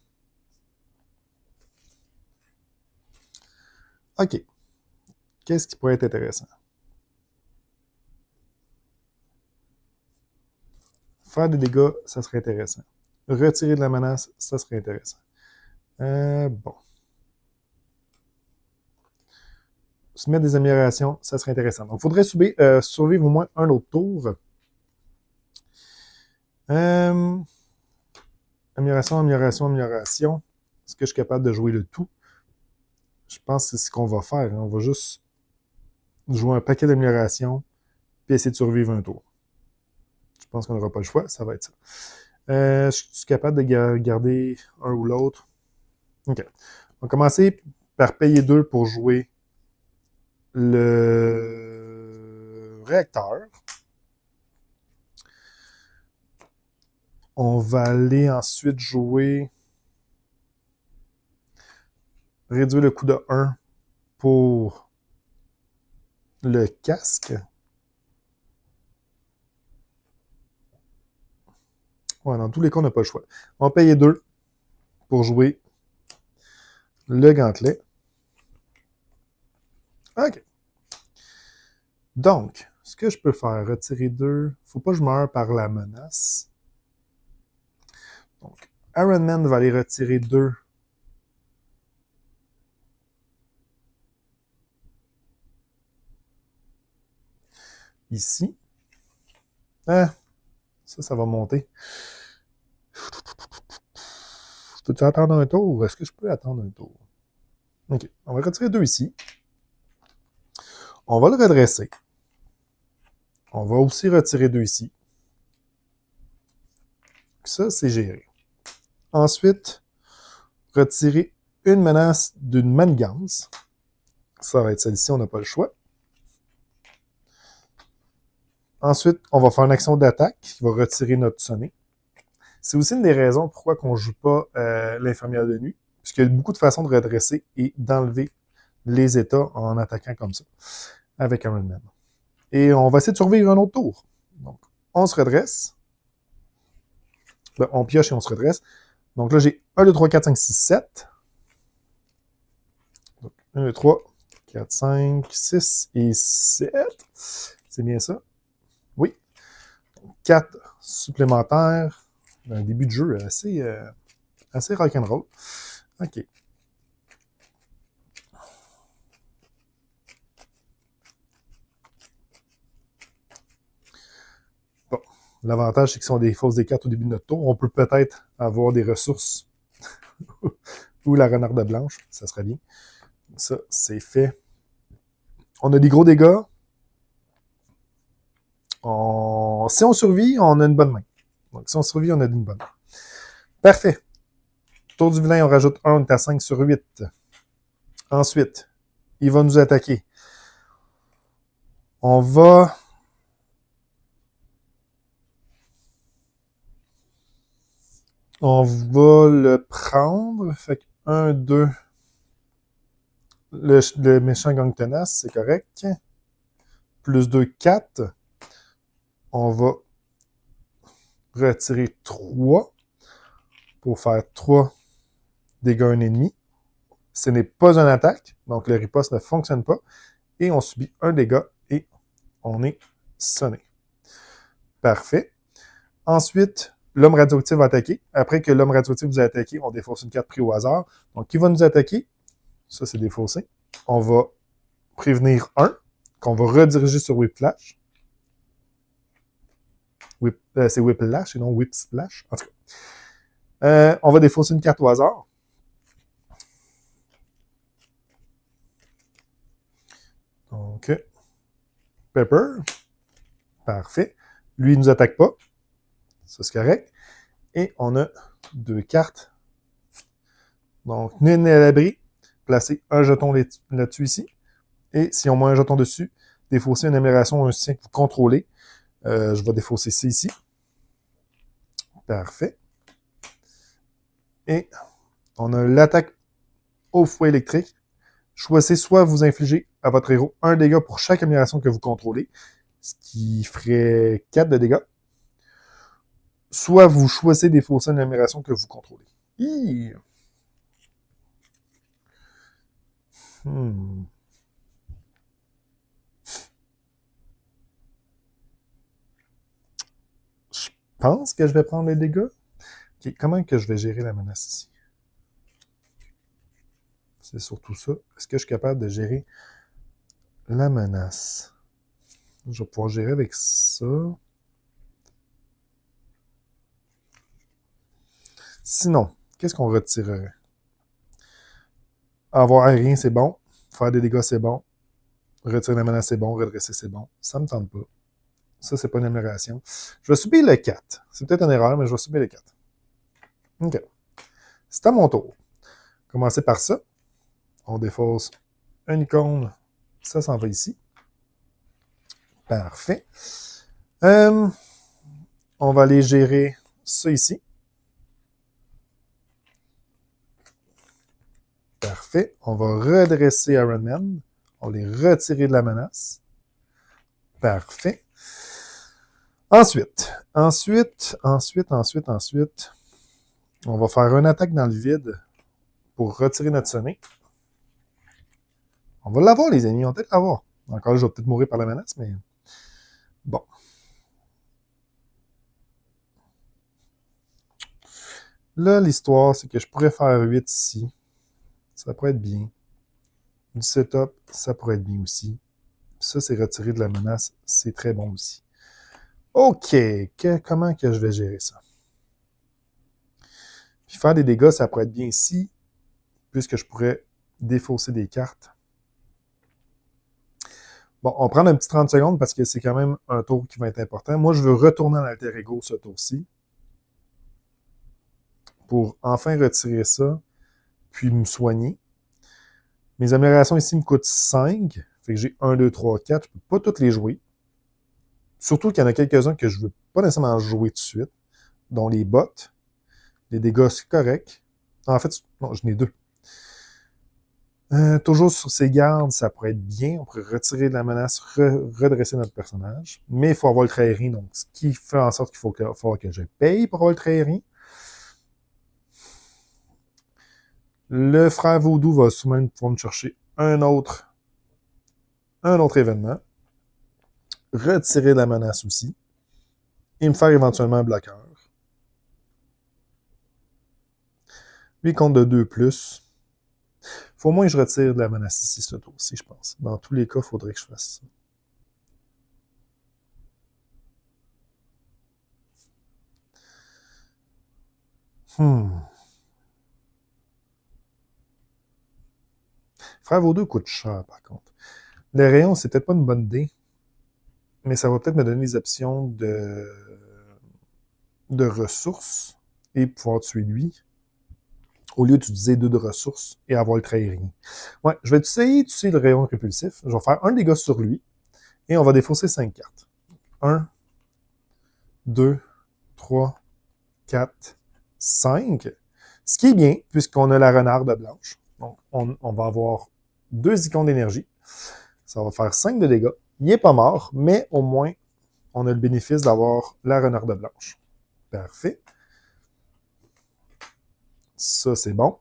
OK. Qu'est-ce qui pourrait être intéressant? Faire des dégâts, ça serait intéressant. Retirer de la menace, ça serait intéressant. Bon. Se mettre des améliorations, ça serait intéressant. Donc, il faudrait survivre au moins un autre tour. Amélioration, amélioration, amélioration. Est-ce que je suis capable de jouer le tout? Je pense que c'est ce qu'on va faire. On va juste jouer un paquet d'améliorations puis essayer de survivre un tour. Je pense qu'on n'aura pas le choix, ça va être ça. Je suis capable de garder un ou l'autre. OK. On va commencer par payer 2 pour jouer le réacteur. On va aller ensuite jouer... Réduire le coût de 1 pour le casque. Ouais, dans tous les cas, on n'a pas le choix. On va payer 2 pour jouer le gantelet. OK. Donc, ce que je peux faire, retirer 2. Faut pas que je meure par la menace. Donc, Iron Man va aller retirer 2. Ici. Ah, ça va monter. Peux-tu attendre un tour? Est-ce que je peux attendre un tour? OK. On va retirer 2 ici. On va le redresser. On va aussi retirer 2 ici. Ça, c'est géré. Ensuite, retirer une menace d'une manigance. Ça va être celle-ci, on n'a pas le choix. Ensuite, on va faire une action d'attaque qui va retirer notre sonné. C'est aussi une des raisons pourquoi on ne joue pas l'infirmière de nuit, puisqu'il y a beaucoup de façons de redresser et d'enlever les états en attaquant comme ça, avec Iron Man. Et on va essayer de survivre un autre tour. Donc, on se redresse. Ben, on pioche et on se redresse. Donc là, j'ai 1, 2, 3, 4, 5, 6, 7. Donc, 1, 2, 3, 4, 5, 6 et 7. C'est bien ça? Oui. 4 supplémentaires. Un début de jeu assez rock'n'roll. OK. Bon. L'avantage, c'est que si on défausse des cartes au début de notre tour, on peut peut-être avoir des ressources. Ou la renarde blanche. Ça serait bien. Ça, c'est fait. On a des gros dégâts. Si on survit, on a une bonne main. Donc, si on survit, on a une bonne main. Parfait. Tour du vilain, on rajoute 1, on est à 5 sur 8. Ensuite, il va nous attaquer. On va... On va le prendre. Fait que 1, 2. Le méchant gang tenace, c'est correct. Plus 2, 4. On va retirer 3 pour faire 3 dégâts à un ennemi. Ce n'est pas une attaque, donc le riposte ne fonctionne pas. Et on subit un dégât et on est sonné. Parfait. Ensuite, l'homme radioactif va attaquer. Après que l'homme radioactif vous a attaqué, on défausse une carte prise au hasard. Donc, qui va nous attaquer? Ça, c'est défaussé. On va prévenir 1, qu'on va rediriger sur Whiplash. C'est Whiplash et non Whipsplash. En tout cas. On va défausser une carte au hasard. Donc, Pepper. Parfait. Lui, il ne nous attaque pas. Ça, c'est correct. Et on a 2 cartes. Donc, nul n'est à l'abri. Placez un jeton là-dessus ici. Et si on met un jeton dessus, défausser une amélioration ou un soutien que vous contrôlez. Je vais défausser ça ici. Parfait. Et on a l'attaque au fouet électrique. Choisissez soit vous infligez à votre héros un dégât pour chaque amélioration que vous contrôlez, ce qui ferait 4 de dégâts. Soit vous choisissez défausser une amélioration que vous contrôlez. Je pense que je vais prendre les dégâts. Okay. Comment que je vais gérer la menace ici? C'est surtout ça. Est-ce que je suis capable de gérer la menace? Je vais pouvoir gérer avec ça. Sinon, qu'est-ce qu'on retirerait? Avoir aérien, c'est bon. Faire des dégâts, c'est bon. Retirer la menace, c'est bon. Redresser, c'est bon. Ça me tente pas. Ça, c'est pas une amélioration. Je vais subir le 4. C'est peut-être une erreur, mais je vais subir le 4. OK. C'est à mon tour. Commencer par ça. On défausse une icône. Ça s'en va ici. Parfait. On va aller gérer ça ici. Parfait. On va redresser Iron Man. On va les retirer de la menace. Parfait. Ensuite, on va faire une attaque dans le vide pour retirer notre Sonic. On va l'avoir, les amis. On va peut-être l'avoir. Encore là, je vais peut-être mourir par la menace, mais bon. Là, l'histoire, c'est que je pourrais faire 8 ici. Ça pourrait être bien. Du setup, ça pourrait être bien aussi. Ça, c'est retiré de la menace. C'est très bon aussi. OK. Comment que je vais gérer ça? Puis faire des dégâts, ça pourrait être bien ici, puisque je pourrais défausser des cartes. Bon, on prend un petit 30 secondes parce que c'est quand même un tour qui va être important. Moi, je veux retourner en alter ego ce tour-ci pour enfin retirer ça, puis me soigner. Mes améliorations ici me coûtent 5. Fait que j'ai 1, 2, 3, 4. Je peux pas toutes les jouer. Surtout qu'il y en a quelques-uns que je veux pas nécessairement jouer tout de suite, dont les bots. Les dégâts, c'est correct. En fait, non, j'en ai 2. Toujours sur ses gardes, ça pourrait être bien. On pourrait retirer de la menace, redresser notre personnage. Mais il faut avoir le trahiri, donc ce qui fait en sorte qu'il faut que je paye pour avoir le trahiri. Le frère Vaudou va souvent pouvoir me chercher un autre événement. Retirer de la menace aussi. Et me faire éventuellement un bloqueur. Lui compte de 2+. Faut au moins que je retire de la menace ici, ce tour-ci, je pense. Dans tous les cas, il faudrait que je fasse ça. Frère Vaudou coûte cher, par contre. Les rayons, c'est peut-être pas une bonne idée, mais ça va peut-être me donner des options de ressources et pouvoir tuer lui, au lieu d'utiliser 2 de ressources et avoir le trahiri. Ouais, je vais essayer d'utiliser le rayon répulsif. Je vais faire un dégât sur lui et on va défausser 5 cartes. 1, 2, 3, 4, 5. Ce qui est bien, puisqu'on a la renarde blanche. Donc, on va avoir 2 icônes d'énergie. Ça va faire 5 de dégâts. Il n'est pas mort, mais au moins, on a le bénéfice d'avoir la renarde blanche. Parfait. Ça, c'est bon.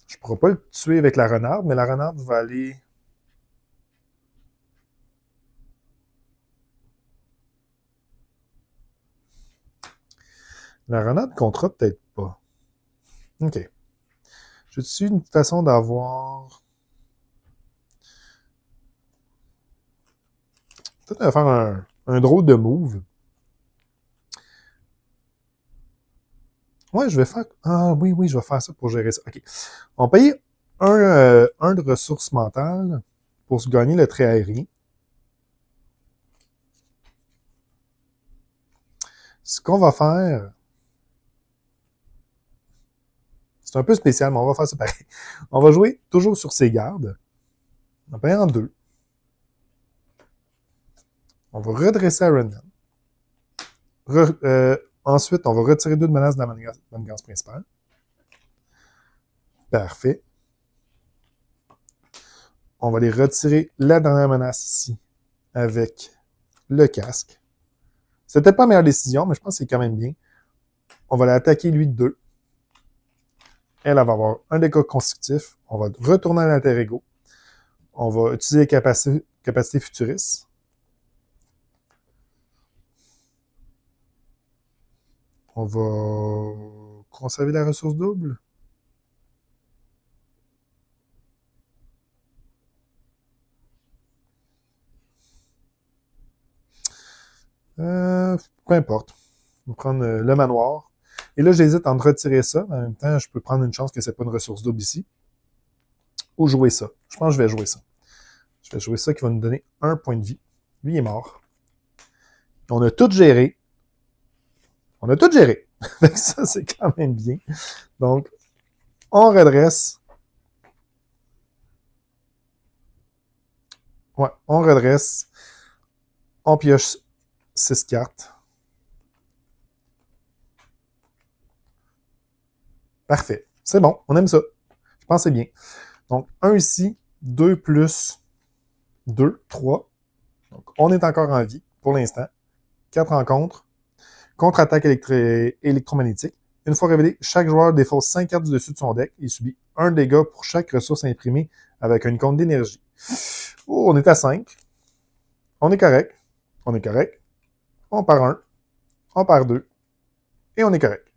Je ne pourrai pas le tuer avec la renarde, mais la renarde va aller... La renarde comptera peut-être pas. OK. Je suis une façon d'avoir... Peut-être faire un drôle de move. Ouais, je vais faire... Ah oui, je vais faire ça pour gérer ça. OK. On paye un de ressources mentales pour se gagner le trait aérien. Ce qu'on va faire... C'est un peu spécial, mais on va faire ça pareil. On va jouer toujours sur ses gardes. On paye en 2. On va redresser Iron Man. Ensuite, on va retirer 2 de menaces de la manigance principale. Parfait. On va les retirer la dernière menace ici avec le casque. C'était pas la meilleure décision, mais je pense que c'est quand même bien. On va l'attaquer lui de 2. Elle va avoir un dégât consécutif. On va retourner à l'alter ego. On va utiliser les capacités futuristes. On va conserver la ressource double. Peu importe. On va prendre le manoir. Et là, j'hésite entre retirer ça. En même temps, je peux prendre une chance que ce n'est pas une ressource double ici. Ou jouer ça. Je pense que je vais jouer ça. Je vais jouer ça qui va nous donner 1 point de vie. Lui est mort. On a tout géré. On a tout géré. Ça, c'est quand même bien. Donc, on redresse. Ouais, on redresse. On pioche 6 cartes. Parfait. C'est bon, on aime ça. Je pense que c'est bien. Donc, 1 ici, 2 plus 2, 3. Donc, on est encore en vie pour l'instant. 4 rencontres. Contre-attaque électromagnétique. Une fois révélé, chaque joueur défausse 5 cartes du dessus de son deck et subit 1 dégât pour chaque ressource imprimée avec une compte d'énergie. Oh, on est à 5. On est correct. On est correct. On part 1. On part 2. Et on est correct.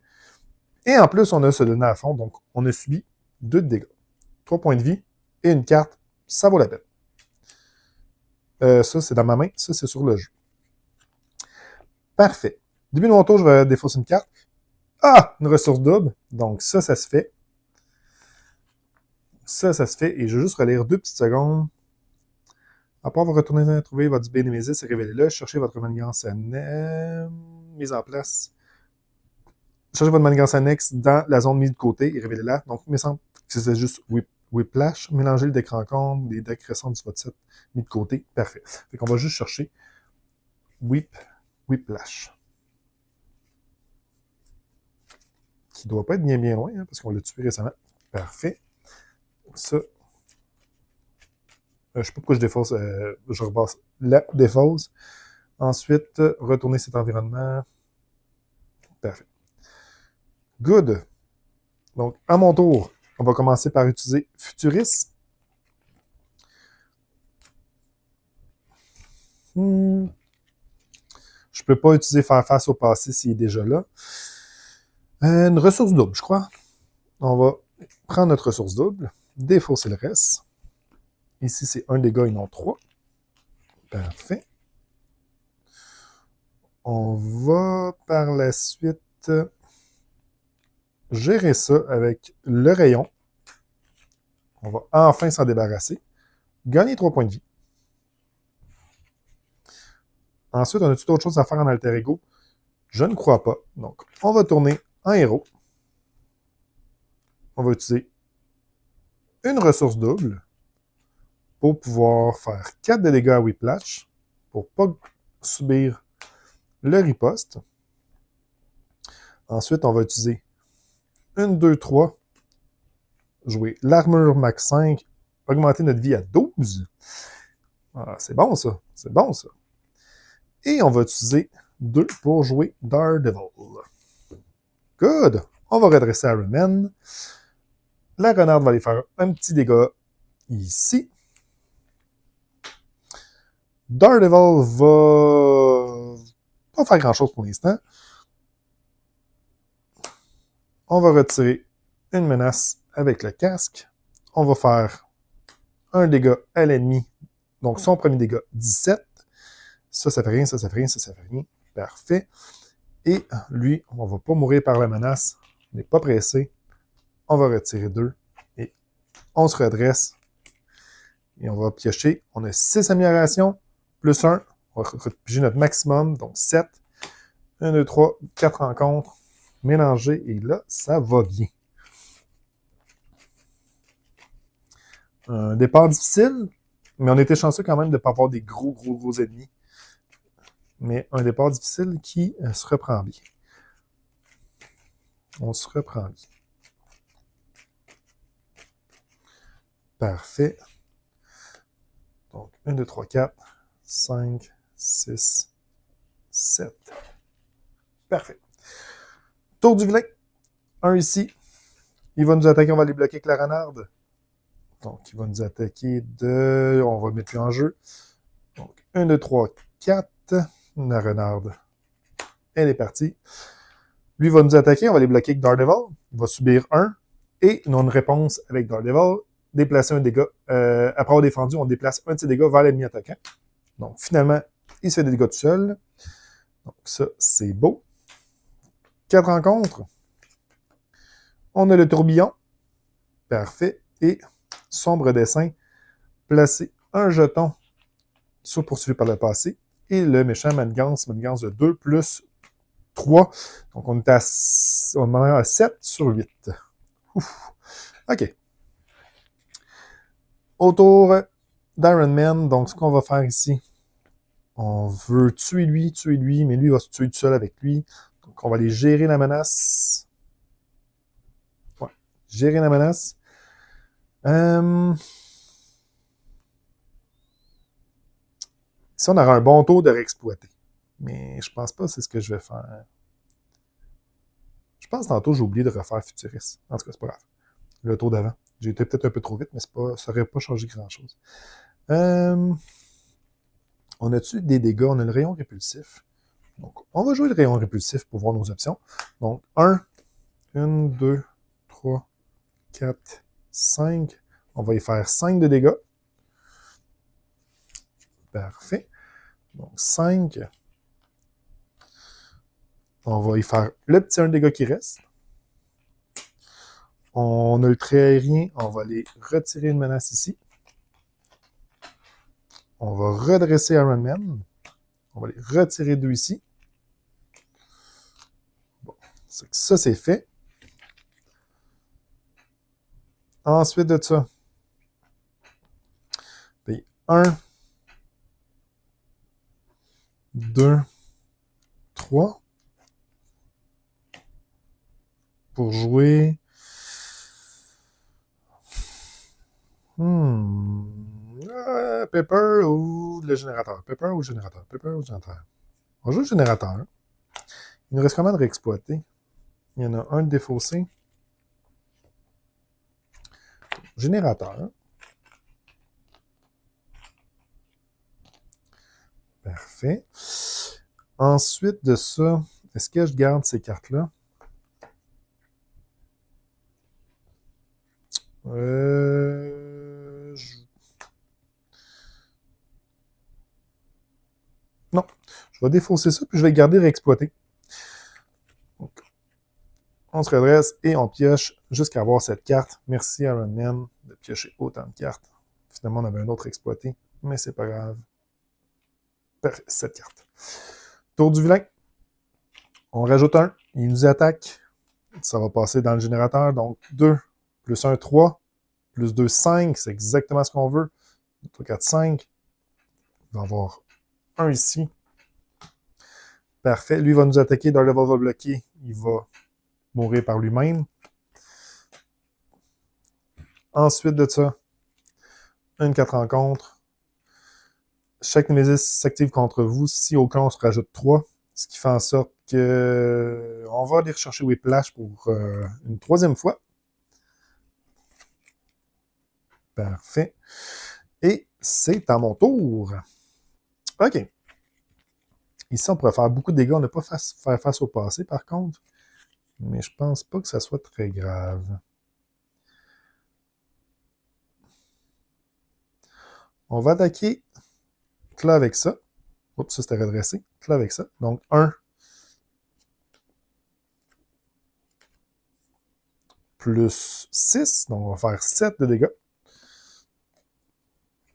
Et en plus, on a se donné à fond, donc on a subi 2 de dégâts. 3 points de vie et une carte, ça vaut la peine. Ça, c'est dans ma main. Ça, c'est sur le jeu. Parfait. Début de mon tour, je défausse une carte. Ah! Une ressource double. Donc ça se fait. Ça se fait. Et je vais juste relire 2 petites secondes. À part vous retourner à trouver votre Bénémésis et révélez-le. Cherchez votre manigance mise en place. Cherchez votre manigance annexe dans la zone mise de côté et révélez-la. Donc, il me semble que c'est juste Whiplash. Mélangez le deck rencontre, les decks récents du votre set mis de côté. Parfait. Fait qu'on va juste chercher Whiplash. Qui doit pas être bien loin, hein, parce qu'on l'a tué récemment. Parfait. Ça. Je sais pas pourquoi je défausse. Je repasse la défausse. Ensuite, retourner cet environnement. Parfait. Good. Donc, à mon tour, on va commencer par utiliser Futuris. Je peux pas utiliser faire face au passé s'il est déjà là. Une ressource double, je crois. On va prendre notre ressource double, défausser le reste. Ici, c'est 1 dégât et non 3. Parfait. On va par la suite gérer ça avec le rayon. On va enfin s'en débarrasser. Gagner 3 points de vie. Ensuite, on a tout autre chose à faire en alter ego? Je ne crois pas. Donc, on va tourner en héros. On va utiliser une ressource double pour pouvoir faire 4 de dégâts à Whiplash pour ne pas subir le riposte. Ensuite, on va utiliser 1, 2, 3, jouer l'armure max 5, augmenter notre vie à 12. Ah, c'est bon ça, c'est bon ça. Et on va utiliser 2 pour jouer Daredevil. Good! On va redresser Iron Man. La renarde va aller faire un petit dégât ici. Daredevil va pas faire grand-chose pour l'instant. On va retirer une menace avec le casque. On va faire un dégât à l'ennemi. Donc, son premier dégât, 17. Ça fait rien, ça fait rien, ça fait rien. Parfait. Et lui, on ne va pas mourir par la menace. On n'est pas pressé. On va retirer 2. Et on se redresse. Et on va piocher. On a 6 améliorations, plus 1. On va piger notre maximum, donc 7. 1, 2, 3, 4 rencontres. Mélanger. Et là, ça va bien. Un départ difficile, mais on était chanceux quand même de ne pas avoir des gros ennemis. Mais un départ difficile qui se reprend bien. On se reprend bien. Parfait. Donc, 1, 2, 3, 4, 5, 6, 7. Parfait. Tour du vilain. 1 ici. Il va nous attaquer, on va les bloquer avec la renarde. Donc, il va nous attaquer de... On va mettre lui en jeu. Donc, 1, 2, 3, 4. La renarde. Elle est partie. Lui va nous attaquer, on va les bloquer avec Daredevil. Il va subir 1. Et on a une réponse avec Daredevil. Déplacer un dégât. Après avoir défendu, on déplace un de ses dégâts vers l'ennemi attaquant. Donc, finalement, il se fait des dégâts tout seul. Donc, ça, c'est beau. 4 rencontres. On a le tourbillon. Parfait. Et sombre dessin. Placer un jeton soit poursuivi par le passé. Et le méchant manigance de 2 plus 3. Donc, on est à 7 sur 8. Ouf. OK. Autour d'Iron Man, donc ce qu'on va faire ici, on veut tuer lui, mais lui va se tuer tout seul avec lui. Donc, on va aller gérer la menace. Ouais, gérer la menace. Ici, on aura un bon tour de réexploiter. Mais je pense pas que c'est ce que je vais faire. Je pense tantôt j'ai oublié de refaire Futuriste. En tout cas, c'est pas grave. Le tour d'avant. J'ai été peut-être un peu trop vite, mais ça n'aurait pas changé grand-chose. On a-tu des dégâts? On a le rayon répulsif. Donc, on va jouer le rayon répulsif pour voir nos options. Donc, 1, 2, 3, 4, 5. On va y faire 5 de dégâts. Parfait. Donc, 5. On va y faire le petit 1 de dégâts qui reste. On a le trait aérien. On va aller retirer une menace ici. On va redresser Iron Man. On va aller retirer 2 ici. Bon, ça, c'est fait. Ensuite de ça, 1, 2, 3. Pour jouer. Pepper ou le générateur? Pepper ou générateur? Pepper ou générateur? On joue le générateur. Il nous reste combien de réexploiter? Il y en a un de défaussé. Générateur. Parfait. Ensuite de ça, est-ce que je garde ces cartes-là? Non. Je vais défausser ça, puis je vais garder réexploiter. Donc, on se redresse et on pioche jusqu'à avoir cette carte. Merci Iron Man de piocher autant de cartes. Finalement, on avait un autre exploité, mais c'est pas grave. Cette carte. Tour du vilain. On rajoute un. Il nous attaque. Ça va passer dans le générateur. Donc, 2 plus 1, 3. Plus 2, 5. C'est exactement ce qu'on veut. 2, 3, 4, 5. Il va y avoir un ici. Parfait. Lui va nous attaquer. Daredevil va bloquer. Il va mourir par lui-même. Ensuite de ça, une 4 rencontres. Chaque Némésis s'active contre vous si au camp on se rajoute 3, ce qui fait en sorte que on va aller rechercher Whiplash pour une 3e fois. Parfait. Et c'est à mon tour. OK. Ici, on pourrait faire beaucoup de dégâts. On n'a pas faire face au passé, par contre. Mais je pense pas que ça soit très grave. On va attaquer là avec ça. Oups, ça c'était redressé. Là avec ça. Donc, 1 plus 6. Donc, on va faire 7 de dégâts.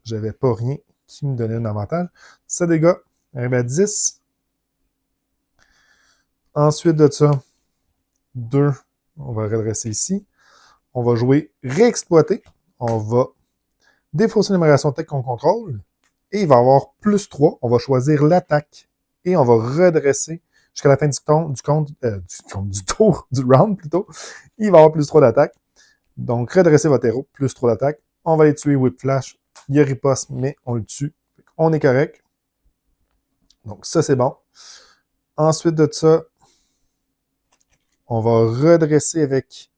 J'avais pas rien qui me donnait un avantage. 7 dégâts. Arrive à 10. Ensuite de ça, 2. On va redresser ici. On va jouer réexploiter. On va défausser l'énumération tech qu'on contrôle. Et il va avoir plus 3. On va choisir l'attaque. Et on va redresser jusqu'à la fin du tour, du round plutôt. Il va avoir plus 3 d'attaque. Donc, redressez votre héros, plus 3 d'attaque. On va les tuer Whiplash. Il y a riposte, mais on le tue. On est correct. Donc, ça, c'est bon. Ensuite de ça, on va redresser avec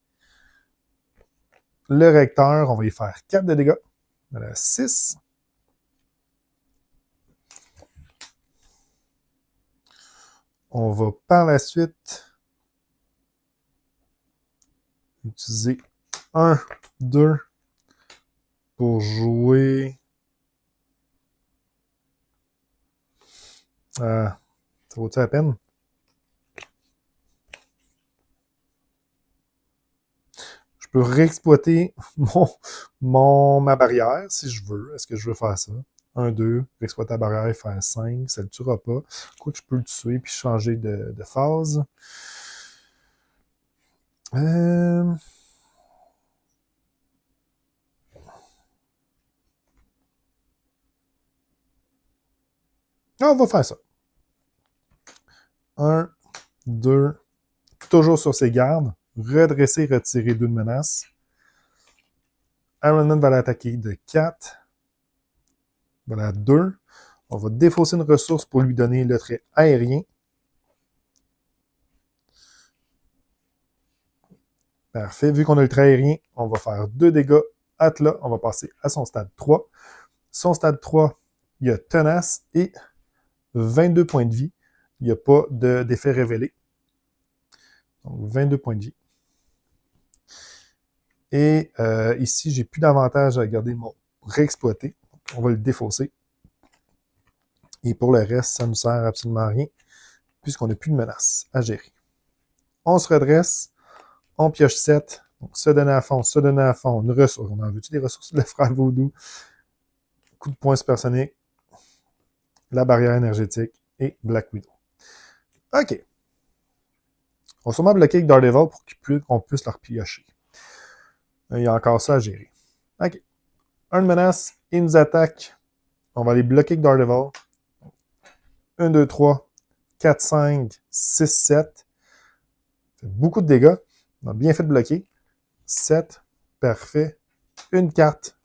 le recteur. On va y faire 4 de dégâts. Voilà, 6. On va par la suite utiliser 1, 2 pour jouer. Ça vaut-il la peine? Je peux réexploiter ma barrière si je veux. Est-ce que je veux faire ça? 1-2, exploiter la barrière, faire 5, ça le tuera pas. Quoi que je peux le tuer puis changer de phase. On va faire ça. 1, 2, toujours sur ses gardes. Redresser, retirer 2 de menace. Iron Man va l'attaquer de 4. Voilà, 2. On va défausser une ressource pour lui donner le trait aérien. Parfait. Vu qu'on a le trait aérien, on va faire 2 dégâts. Atla, on va passer à son stade 3. Son stade 3, il y a tenace et 22 points de vie. Il n'y a pas d'effet révélé. Donc, 22 points de vie. Et ici, j'ai plus d'avantage à garder mon réexploité. On va le défausser. Et pour le reste, ça ne nous sert absolument à rien, puisqu'on n'a plus de menace à gérer. On se redresse, on pioche 7, donc se donner à fond, une ressource. On en veut-tu des ressources de frère Vaudou? Coup de poing supersonique, la barrière énergétique et Black Widow. OK. On va sûrement bloquer avec Daredevil pour qu'on puisse leur piocher. Il y a encore ça à gérer. OK. Un de menace, il nous attaque. On va aller bloquer avec Daredevil. 1, 2, 3, 4, 5, 6, 7. Fait beaucoup de dégâts. On a bien fait de bloquer. 7. Parfait. Une carte.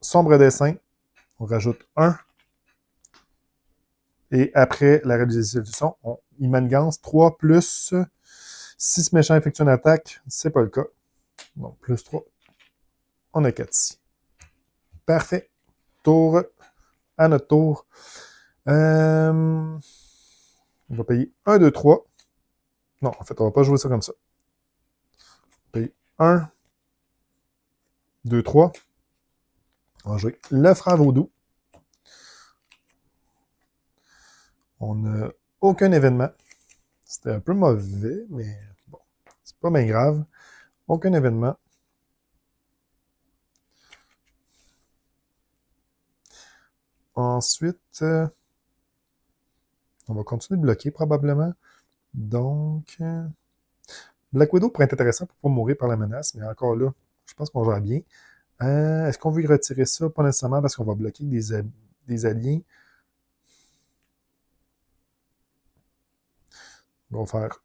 Sombre dessin. On rajoute 1. Et après la résolution, il manigance 3 plus 6 méchants effectuent une attaque. C'est pas le cas. Donc, plus 3. On a 4 ici. Parfait. Tour. À notre tour. On va payer 1, 2, 3. Non, en fait, on va pas jouer ça comme ça. On va payer 1, 2, 3. On va jouer le frère Vaudou. On n'a aucun événement. C'était un peu mauvais, mais bon, c'est pas bien grave. Aucun événement. Ensuite, on va continuer de bloquer probablement. Donc, Black Widow pourrait être intéressant pour ne pas mourir par la menace, mais encore là, je pense qu'on gère bien. Est-ce qu'on veut y retirer ça? Pas nécessairement parce qu'on va bloquer des alliés. On va faire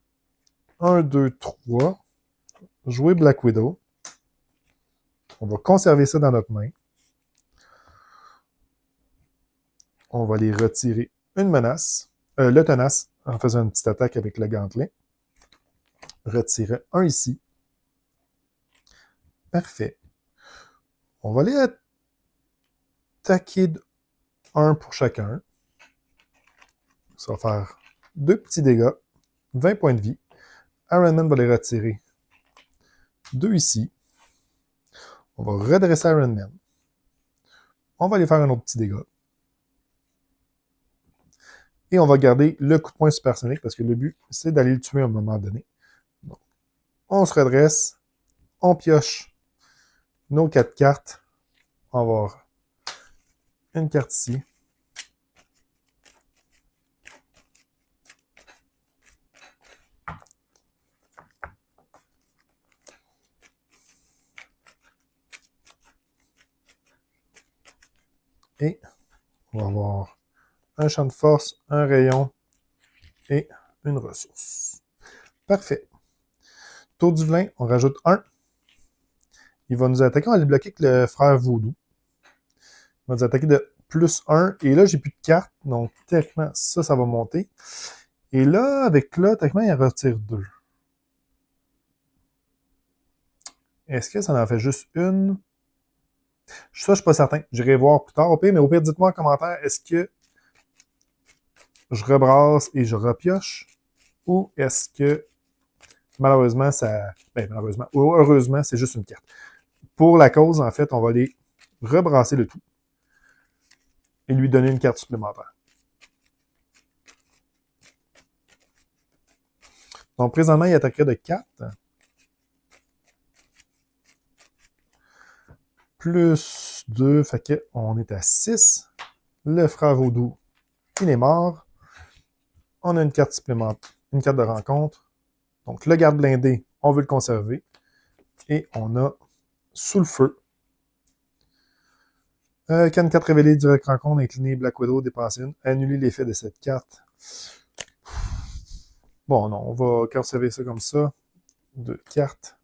1, 2, 3. Jouer Black Widow. On va conserver ça dans notre main. On va aller retirer une menace. Le tenace, en faisant une petite attaque avec le gantelet. Retirer un ici. Parfait. On va aller attaquer un pour chacun. Ça va faire 2 petits dégâts. 20 points de vie. Iron Man va les retirer 2 ici. On va redresser Iron Man. On va aller faire un autre petit dégât. Et on va garder le coup de poing supersonique parce que le but, c'est d'aller le tuer à un moment donné. Donc, on se redresse. On pioche nos 4 cartes. On va avoir une carte ici. Et on va avoir un champ de force, un rayon et une ressource. Parfait. Tour du vilain, on rajoute 1. Il va nous attaquer, on va le bloquer avec le frère Vaudou. Il va nous attaquer de plus 1. Et là, j'ai plus de cartes, donc techniquement, ça va monter. Et là, avec là, techniquement, il en retire 2. Est-ce que ça en fait juste une? Ça, je suis pas certain. J'irai voir plus tard au pire, mais au pire, dites-moi en commentaire, est-ce que je rebrasse et je repioche? Ou est-ce que malheureusement, ça. Ben, malheureusement. Ou heureusement, c'est juste une carte. Pour la cause, en fait, on va aller rebrasser le tout et lui donner une carte supplémentaire. Donc, présentement, il attaquerait de 4. plus 2, fait qu'on est à 6. Le frère Vaudou, il est mort. On a une carte supplémentaire, une carte de rencontre. Donc, le garde blindé, on veut le conserver. Et on a sous le feu. Quand une carte révélée direct rencontre, incliner Black Widow, dépenser une, annuler l'effet de cette carte. Bon, non, on va conserver ça comme ça. 2 cartes.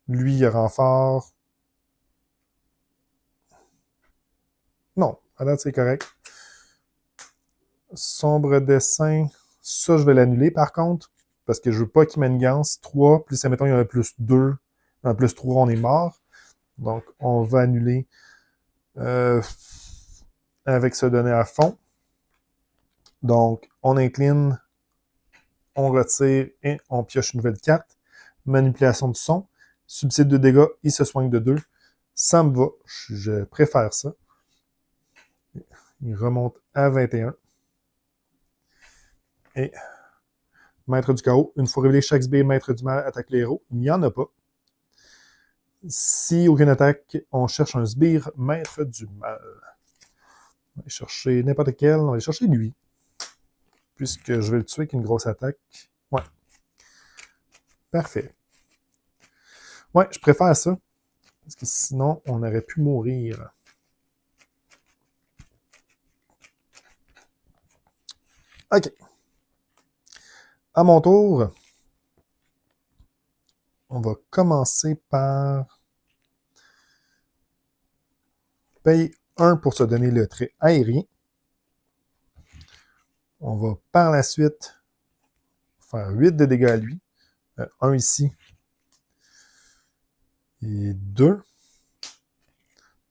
Lui, il a renfort. Non, à date, c'est correct. Sombre dessin. Ça, je vais l'annuler par contre. Parce que je veux pas qu'il manigance. 3, plus, admettons, il y a un plus 2. Un plus 3, on est mort. Donc, on va annuler avec ce donné à fond. Donc, on incline, on retire et on pioche une nouvelle carte. Manipulation du son. Subside de dégâts, il se soigne de 2. Ça me va. Je préfère ça. Il remonte à 21. Et Maître du chaos. Une fois révélé, chaque sbire Maître du mal attaque les héros. Il n'y en a pas. Si aucune attaque, on cherche un sbire Maître du mal. On va aller chercher n'importe quel. On va aller chercher lui. Puisque je vais le tuer avec une grosse attaque. Ouais. Parfait. Ouais, je préfère ça. Parce que sinon, on aurait pu mourir. OK. À mon tour, on va commencer par payer 1 pour se donner le trait aérien. On va par la suite faire 8 de dégâts à lui. 1 ici. Et 2.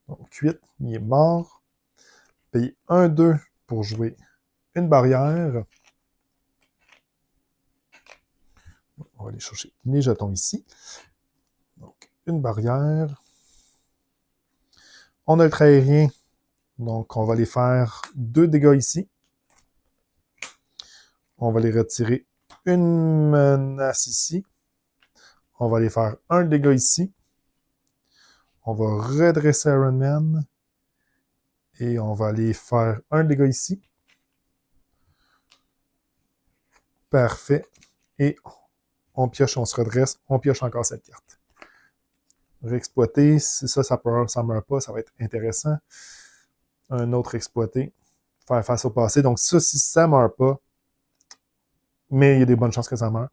Donc 8, il est mort. Payer 1-2 pour jouer une barrière. On va aller chercher les jetons ici. Donc, une barrière. On a le trait aérien. Donc, on va aller faire 2 dégâts ici. On va aller retirer une menace ici. On va aller faire 1 dégât ici. On va redresser Iron Man. Et on va aller faire 1 dégât ici. Parfait. Et on pioche, on se redresse. On pioche encore cette carte. Réexploiter. Si ça ne meurt pas, ça va être intéressant. Un autre exploité. Faire face au passé. Donc ça, si ça ne meurt pas, mais il y a des bonnes chances que ça meure,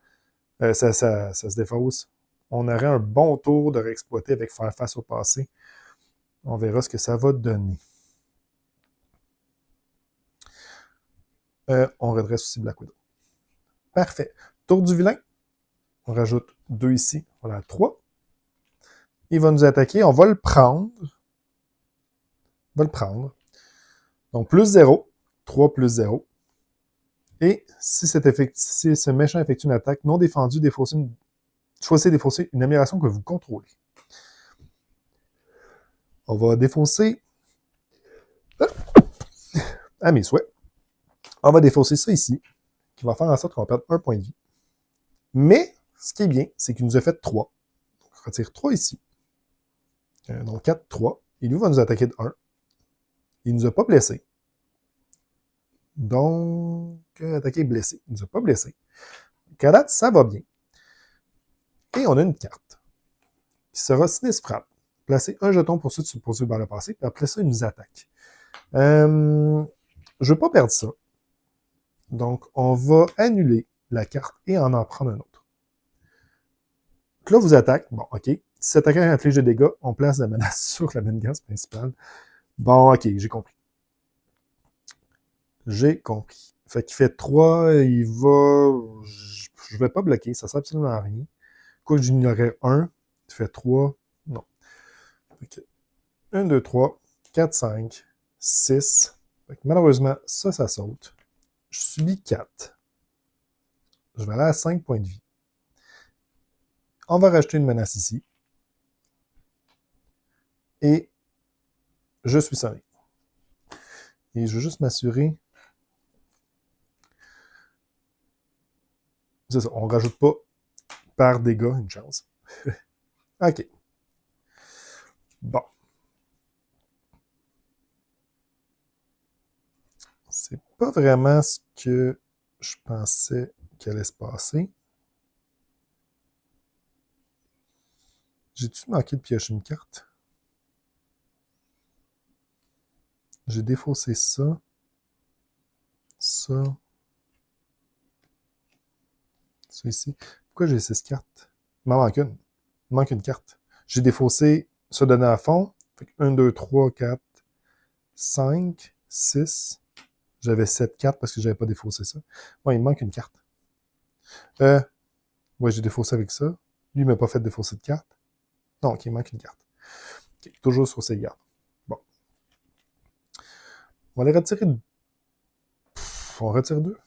ça se défausse. On aurait un bon tour de réexploiter avec faire face au passé. On verra ce que ça va donner. On redresse aussi Black Widow. Parfait. Tour du vilain. On rajoute 2 ici. Voilà, 3. Il va nous attaquer. On va le prendre. On va le prendre. Donc, plus 0. 3 plus 0. Et si ce méchant effectue une attaque non défendue, choisissez défausser une amélioration que vous contrôlez. On va défausser à mes souhaits. On va défausser ça ici, qui va faire en sorte qu'on va perdre 1 point de vie. Mais, ce qui est bien, c'est qu'il nous a fait 3. Donc, on retire 3 ici. Donc, 4, 3. Et lui va nous attaquer de 1. Il ne nous a pas blessés. Donc, attaquer blessé. Il ne nous a pas blessés. Donc, à date, ça va bien. Et on a une carte qui sera sinistre frappe. Placer un jeton pour ceux qui sont posés par le passé, puis après ça, il nous attaque. Je ne veux pas perdre ça. Donc, on va annuler la carte et en prendre un autre. Donc là, vous attaque. Bon, OK. Si cet attaquant inflige des dégâts, on place la menace sur la menace principale. Bon, OK, j'ai compris. J'ai compris. Fait qu'il fait 3, il va... Je vais pas bloquer, ça sert absolument à rien. Quoi que j'ignorais 1, il fait 3, non. Fait que 1, 2, 3, 4, 5, 6. Fait que malheureusement, ça saute. Je subis 4. Je vais aller à 5 points de vie. On va rajouter une menace ici. Et je suis sonné. Et je veux juste m'assurer. C'est ça, on ne rajoute pas par dégâts une chance. OK. Bon. C'est pas vraiment ce que je pensais qu'il allait se passer. J'ai-tu manqué de piocher une carte? J'ai défaussé ça. Ça. Ça ici. Pourquoi j'ai 6 cartes? Il m'en manque une. Il manque une carte. J'ai défaussé ça donné à fond. Fait que 1, 2, 3, 4, 5, 6. J'avais 7 cartes parce que j'avais pas défaussé ça. Ouais, il me manque une carte. Ouais, j'ai défaussé avec ça. Lui, il m'a pas fait défausser de carte. Non, ok, il manque une carte. Okay, toujours sur ses gardes. Bon. On va les retirer. On retire 2.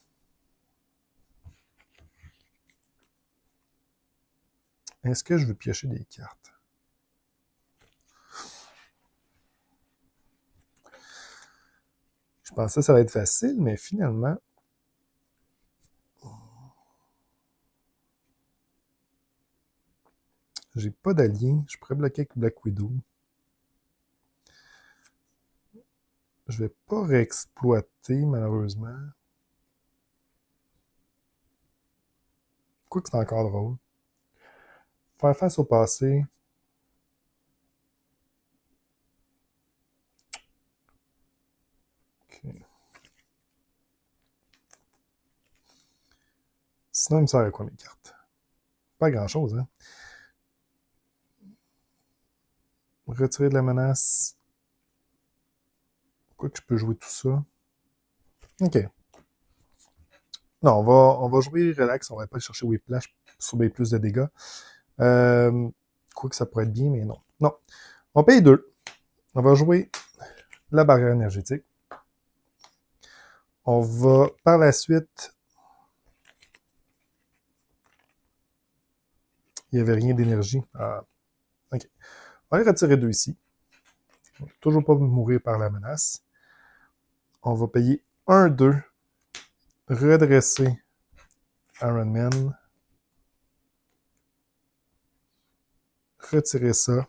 Est-ce que je veux piocher des cartes? Je pensais que ça allait être facile, mais finalement... J'ai pas d'allié. Je pourrais bloquer avec Black Widow. Je vais pas réexploiter, malheureusement. Quoi que c'est encore drôle. Faire face au passé. Okay. Sinon, il me sert à quoi mes cartes? Pas grand-chose, hein? Retirer de la menace. Quoi que je peux jouer tout ça? OK. Non, on va jouer relax. On va pas aller chercher Whiplash sur des plus de dégâts. Quoi que ça pourrait être bien, mais non. Non. On paye 2. On va jouer la barrière énergétique. On va par la suite... Il n'y avait rien d'énergie. Ah, OK. On va aller retirer 2 ici. On va toujours pas mourir par la menace. On va payer 1, 2. Redresser Iron Man. Retirer ça.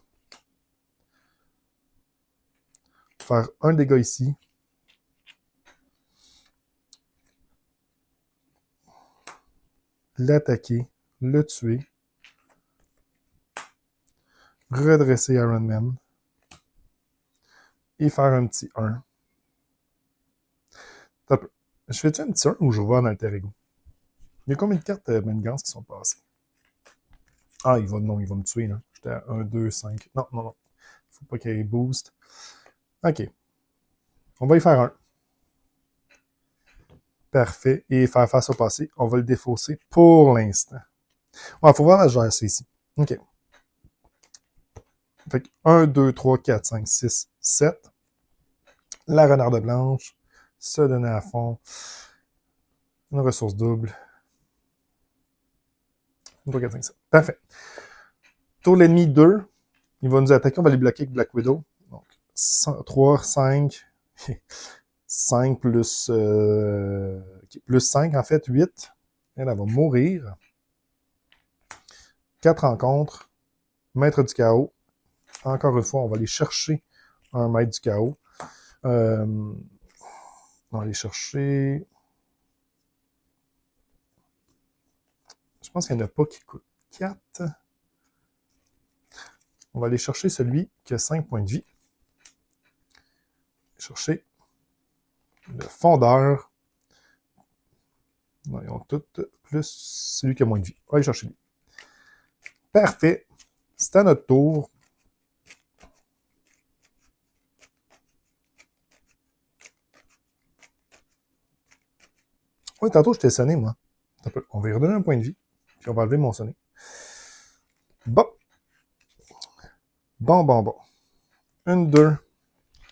Faire un dégât ici. L'attaquer. Le tuer. Redresser Iron Man. Et faire un petit 1. Je fais-tu un petit 1 ou je vais en alter ego? Il y a combien de cartes Mengans qui sont passées? Ah, il va me tuer, là. J'étais à 1, 2, 5. Non, non, non. Faut pas qu'il y ait boost. OK. On va y faire un. Parfait. Et faire face au passé. On va le défausser pour l'instant. Ouais, faut voir la GRC ici. OK. Fait que 1, 2, 3, 4, 5, 6, 7. La renarde blanche. Se donner à fond. Une ressource double. 1, 3, 4, 5, 7. Parfait. Tour l'ennemi 2. Il va nous attaquer. On va les bloquer avec Black Widow. Donc, 3, 5. 5 plus, plus 5, en fait, 8. Elle va mourir. 4 rencontres. Maître du chaos. Encore une fois, on va aller chercher un maître du chaos. On va aller chercher... Je pense qu'il n'y en a pas qui coûte 4. On va aller chercher celui qui a 5 points de vie. Chercher le fondeur. Non, ils ont toutes plus celui qui a moins de vie. On va aller chercher lui. Parfait. C'est à notre tour. Oui, tantôt, je t'ai sonné, moi. On va y redonner un point de vie. Puis on va enlever mon sonné. Bon. Bon. Une, 2.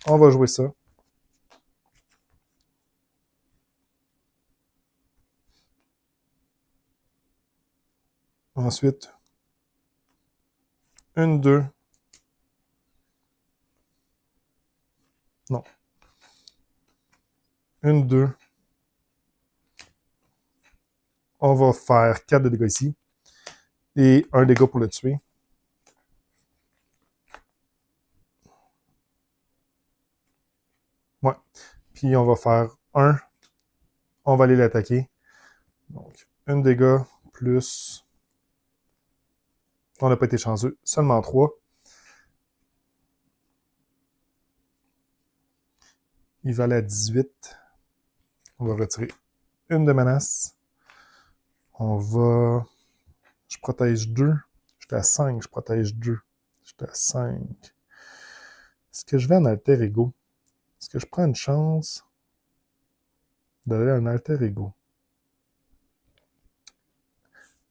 On va jouer ça. Ensuite, une, 2. Non. Une, 2. On va faire 4 de dégâts ici. Et un dégât pour le tuer. Ouais. Puis on va faire 1. On va aller l'attaquer. Donc, 1 dégâts plus... On n'a pas été chanceux. Seulement 3. Il va aller à 18. On va retirer 1 de menace. On va... Je protège 2. J'étais à 5, je protège 2. J'étais à 5. Est-ce que je vais en alter ego? Est-ce que je prends une chance d'aller en alter ego?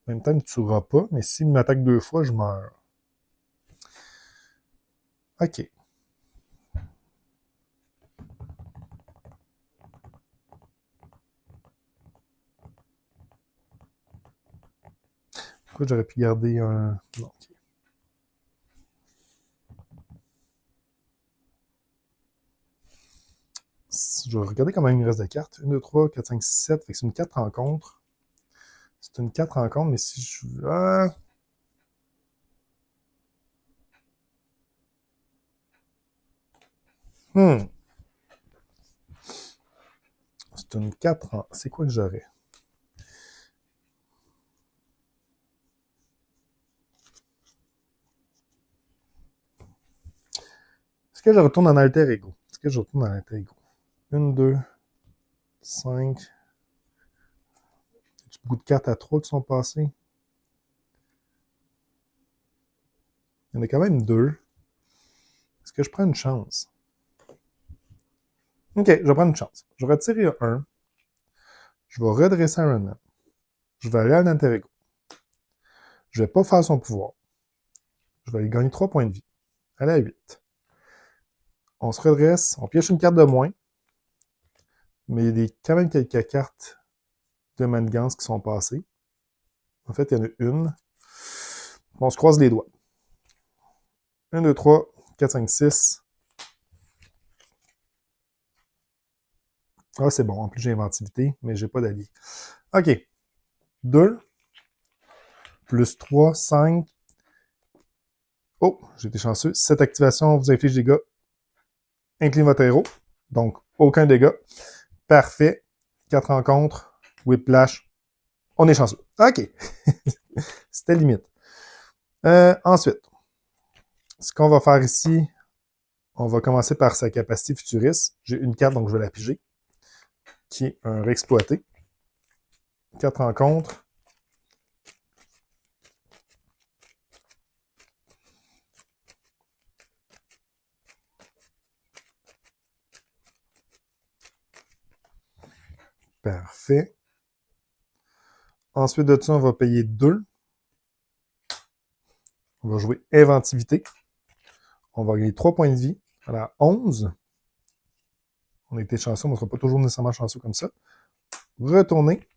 En même temps, il ne tuera pas, mais s'il m'attaque 2 fois, je meurs. OK. Pourquoi j'aurais pu garder un... Non, OK. Je vais regarder comment il me reste de cartes. 1, 2, 3, 4, 5, 6, 7. Fait que c'est une 4 rencontres. C'est une 4 rencontres, mais si je... Ah! C'est une 4 en... C'est quoi que j'aurais? Est-ce que je retourne en alter ego? Est-ce que je retourne en alter ego? 1, 2, 5. Y a beaucoup de cartes à 3 qui sont passées? Il y en a quand même 2. Est-ce que je prends une chance? OK, je vais prendre une chance. Je vais retirer 1. Je vais redresser Iron Man. Je vais aller à l'alter ego. Je vais pas faire son pouvoir. Je vais aller gagner 3 points de vie. Aller à 8. On se redresse. On pioche une carte de moins. Mais il y a quand même quelques cartes de manigance qui sont passées. En fait, il y en a une. On se croise les doigts. 1, 2, 3, 4, 5, 6. Ah, c'est bon. En plus, j'ai inventivité, mais j'ai pas d'allié. OK. 2 plus 3, 5. Oh, j'ai été chanceux. Cette activation vous inflige des dégâts. Incline votre héros. Donc, aucun dégât. Parfait. 4 rencontres. Whiplash. On est chanceux. OK. C'était limite. Ensuite, ce qu'on va faire ici, on va commencer par sa capacité futuriste. J'ai une carte, donc je vais la piger, qui est un réexploité. 4 rencontres. Parfait. Ensuite de ça, on va payer 2. On va jouer inventivité. On va gagner 3 points de vie. À la 11. On a été chanceux, on ne sera pas toujours nécessairement chanceux comme ça. Retourner.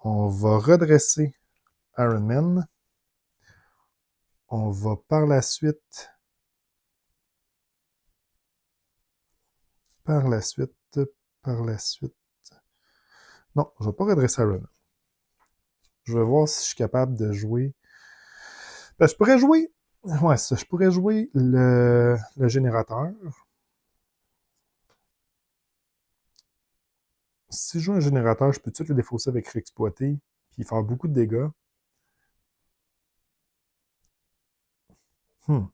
On va redresser Iron Man. On va par la suite... Non, je ne vais pas redresser Iron Man. Je vais voir si je suis capable de jouer... Ben, je pourrais jouer... Ouais, ça, je pourrais jouer le générateur. Si je joue un générateur, je peux tout le défausser avec réexploiter, puis faire beaucoup de dégâts. OK,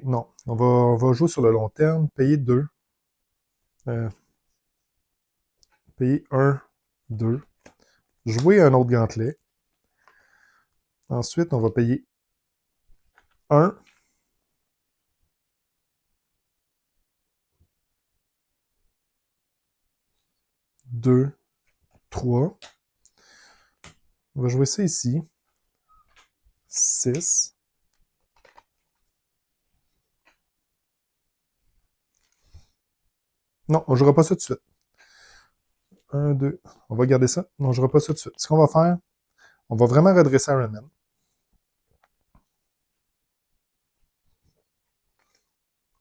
non. On va jouer sur le long terme, payer 2. Payer 1, 2. Jouer un autre gantelet. Ensuite, on va payer 1. 2, 3. On va jouer ça ici. 6. Non, on ne jouera pas ça tout de suite. 1, 2. On va garder ça. Non, on ne jouera pas ça tout de suite. Ce qu'on va faire, on va vraiment redresser Iron Man.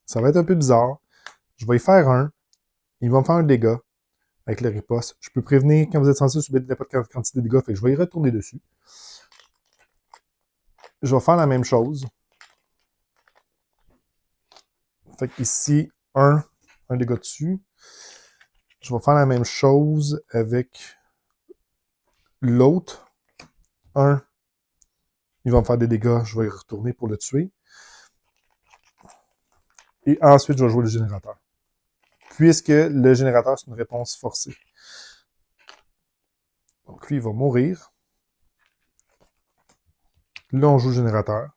Ça va être un peu bizarre. Je vais y faire 1. Il va me faire un dégât avec le riposte. Je peux prévenir quand vous êtes censé subir n'importe quelle quantité de dégâts, fait que je vais y retourner dessus. Je vais faire la même chose. Fait qu'ici, un dégât dessus. Je vais faire la même chose avec l'autre. Un, il va me faire des dégâts, je vais y retourner pour le tuer. Et ensuite, je vais jouer le générateur. Puisque le générateur, c'est une réponse forcée. Donc lui, il va mourir. Là, on joue le générateur.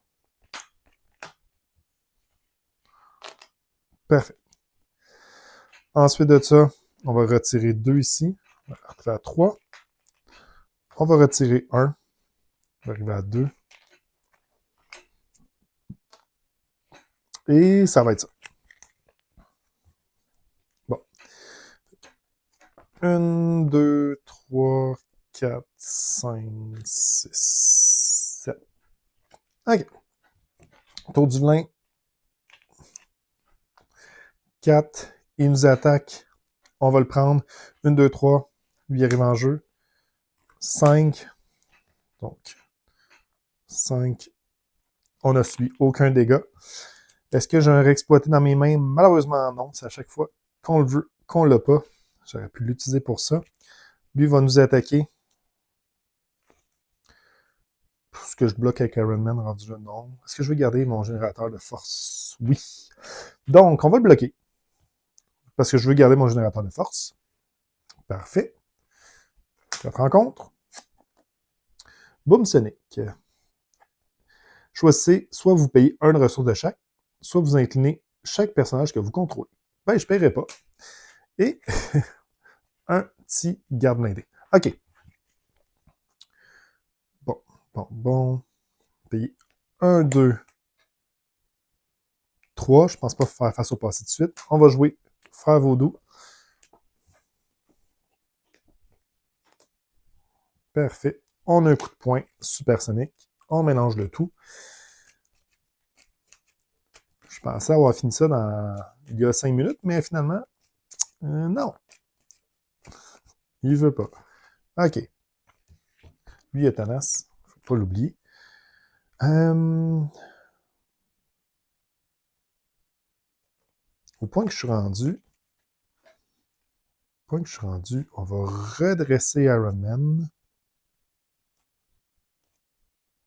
Parfait. Ensuite de ça, on va retirer 2 ici. On va arriver à 3. On va retirer 1. On va arriver à 2. Et ça va être ça. Bon. 1, 2, 3, 4, 5, 6, 7. OK. Tour du vilain. 4. Il nous attaque. On va le prendre. 1, 2, 3. Lui arrive en jeu. 5. Donc, 5. On n'a subi aucun dégât. Est-ce que j'ai un réexploité dans mes mains? Malheureusement, non. C'est à chaque fois qu'on le veut, qu'on l'a pas. J'aurais pu l'utiliser pour ça. Lui va nous attaquer. Est-ce que je bloque avec Iron Man rendu là? Non. Est-ce que je vais garder mon générateur de force? Oui. Donc, on va le bloquer. Parce que je veux garder mon générateur de force. Parfait. Notre rencontre. Boom Sonic. Choisissez, soit vous payez une ressource de chaque, soit vous inclinez chaque personnage que vous contrôlez. Ben, je ne paierai pas. Et un petit garde blindé. OK. Bon. Payer 1, 2, 3. Je ne pense pas faire face au passé de suite. On va jouer Frère Vaudou. Parfait. On a un coup de poing supersonique. On mélange le tout. Je pensais avoir fini ça il y a 5 minutes, mais finalement, non. Il veut pas. OK. Lui, il est tenace. Faut pas l'oublier. Au point que je suis rendu, on va redresser Iron Man.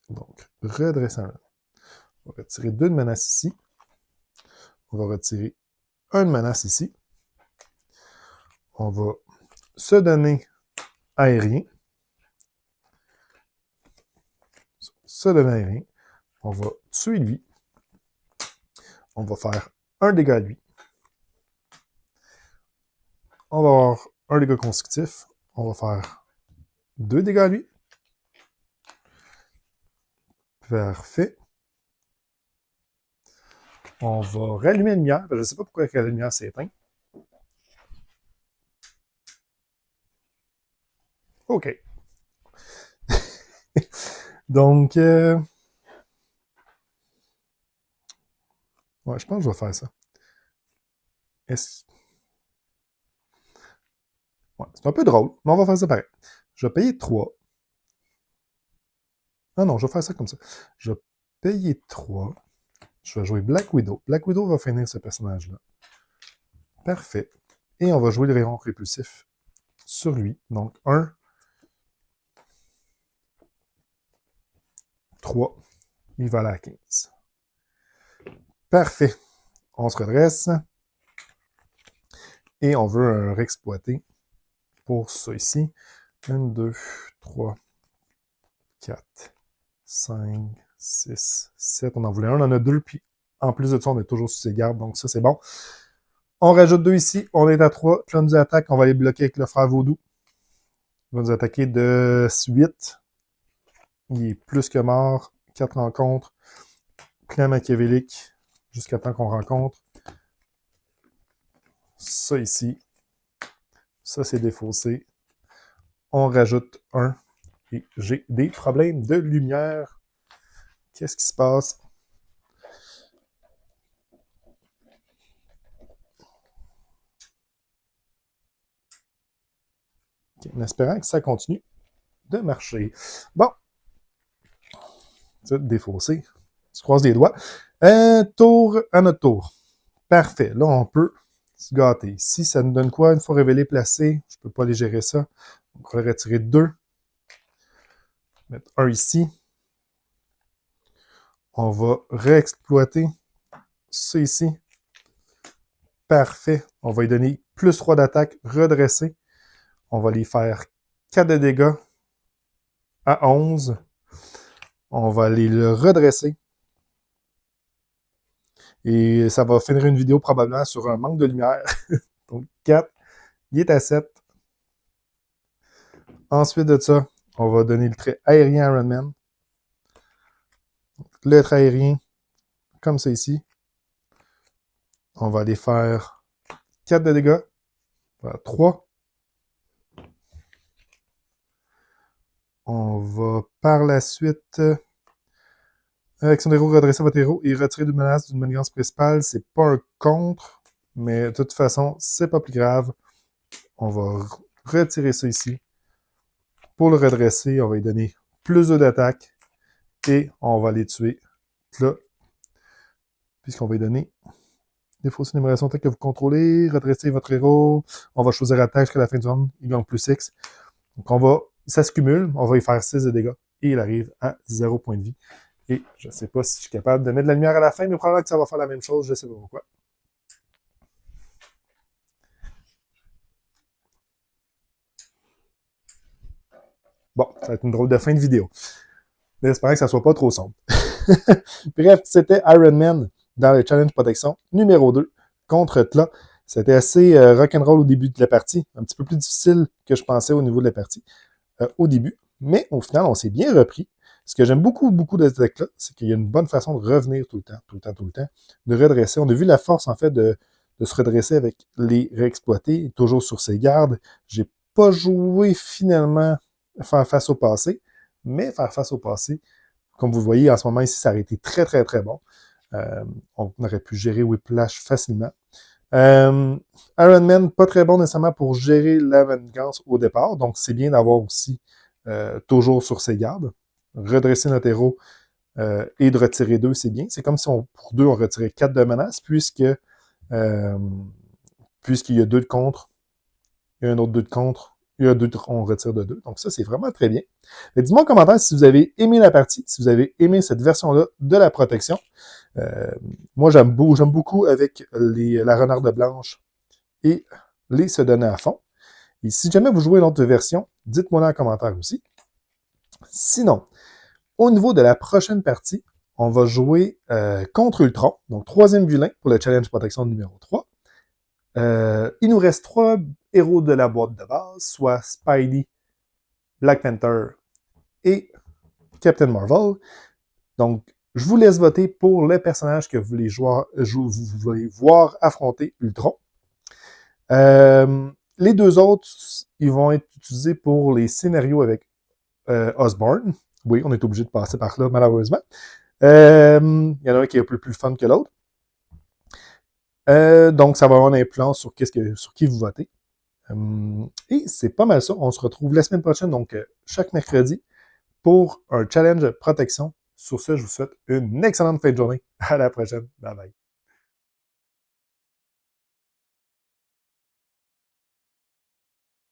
Donc, redresser Iron Man. On va retirer 2 de menace ici. On va retirer 1 de menace ici. On va se donner aérien. Se donner aérien. On va tuer lui. On va faire un dégât à lui. On va avoir un dégât consécutif. On va faire 2 dégâts à lui. Parfait. On va rallumer la lumière. Je ne sais pas pourquoi la lumière s'est éteinte. OK. Donc, ouais, je pense que je vais faire ça. Ouais, c'est un peu drôle, mais on va faire ça pareil. Je vais payer 3. Ah non, je vais faire ça comme ça. Je vais payer 3. Je vais jouer Black Widow. Black Widow va finir ce personnage-là. Parfait. Et on va jouer le rayon répulsif sur lui. Donc, 1, 3. Il va aller à 15. Parfait. On se redresse. Et on veut réexploiter pour ça ici. 1, 2, 3, 4, 5, 6, 7. On en voulait un, on en a 2. Puis en plus de ça, on est toujours sous ses gardes. Donc ça, c'est bon. On rajoute 2 ici. On est à 3. Puis là, on nous attaque. On va les bloquer avec le frère Vaudou. Il va nous attaquer de 8. Il est plus que mort. 4 rencontres. Plan machiavélique. Jusqu'à temps qu'on rencontre. Ça ici. Ça, c'est défaussé. On rajoute 1. Et j'ai des problèmes de lumière. Qu'est-ce qui se passe? Okay, en espérant que ça continue de marcher. Bon. Ça, défaussé. On se croise les doigts. Tour à notre tour. Parfait. Là, on peut se gâter. Ici, ça nous donne quoi? Une fois révélé, placé. Je ne peux pas aller gérer ça. Donc, on va retirer 2. Mettre 1 ici. On va réexploiter ça ici. Parfait. On va lui donner plus 3 d'attaque, redresser. On va lui faire 4 de dégâts à 11. On va aller le redresser. Et ça va finir une vidéo probablement sur un manque de lumière. Donc 4. Il est à 7. Ensuite de ça, on va donner le trait aérien à Iron Man. Le trait aérien, comme ça ici. On va aller faire 4 de dégâts. Voilà, 3. On va par la suite, avec son héros, redresser votre héros et retirer d'une menace d'une manigance principale. C'est pas un contre, mais de toute façon, c'est pas plus grave. On va retirer ça ici. Pour le redresser, on va lui donner plus d'attaque et on va les tuer là, puisqu'on va lui donner des fausses énumérations telles que vous contrôlez, redresser votre héros. On va choisir attaque jusqu'à la fin du round. Il gagne plus 6. Donc, ça se cumule. On va y faire 6 de dégâts. Et il arrive à 0 point de vie. Et je ne sais pas si je suis capable de mettre de la lumière à la fin, mais probablement que ça va faire la même chose. Je ne sais pas pourquoi. Bon, ça va être une drôle de fin de vidéo. Mais j'espère que ça ne soit pas trop sombre. Bref, c'était Iron Man dans le Challenge Protection numéro 2 contre Tla. C'était assez rock'n'roll au début de la partie. Un petit peu plus difficile que je pensais au niveau de la partie au début. Mais au final, on s'est bien repris. Ce que j'aime beaucoup de ce deck-là, c'est qu'il y a une bonne façon de revenir tout le temps, de redresser. On a vu la force, en fait, de se redresser avec les réexploités, toujours sur ses gardes. J'ai pas joué finalement faire face au passé, mais faire face au passé, comme vous voyez en ce moment ici, ça aurait été très bon. On aurait pu gérer Whiplash facilement. Iron Man, pas très bon nécessairement pour gérer la vengeance au départ, donc c'est bien d'avoir aussi toujours sur ses gardes. Redresser notre héros et de retirer 2, c'est bien. C'est comme si pour 2, on retirait 4 de menace, puisqu'il y a 2 de contre, il y a un autre 2 de contre, il y a 2 on retire de 2. Donc ça, c'est vraiment très bien. Dites-moi en commentaire si vous avez aimé la partie, si vous avez aimé cette version-là de la protection. Moi, j'aime beaucoup avec la renarde blanche et les se donner à fond. Et si jamais vous jouez une autre version, dites-moi dans les commentaires aussi. Sinon, au niveau de la prochaine partie, on va jouer contre Ultron, donc 3e vilain pour le Challenge Protection numéro 3. Il nous reste 3 héros de la boîte de base, soit Spidey, Black Panther et Captain Marvel. Donc, je vous laisse voter pour le personnage que vous voulez voir affronter Ultron. Les 2 autres, ils vont être utilisés pour les scénarios avec Osborn. Oui, on est obligé de passer par là, malheureusement. Il y en a un qui est un peu plus fun que l'autre. Donc, ça va avoir une influence sur qui vous votez. Et c'est pas mal ça. On se retrouve la semaine prochaine, donc chaque mercredi, pour un challenge protection. Sur ce, je vous souhaite une excellente fin de journée. À la prochaine. Bye bye.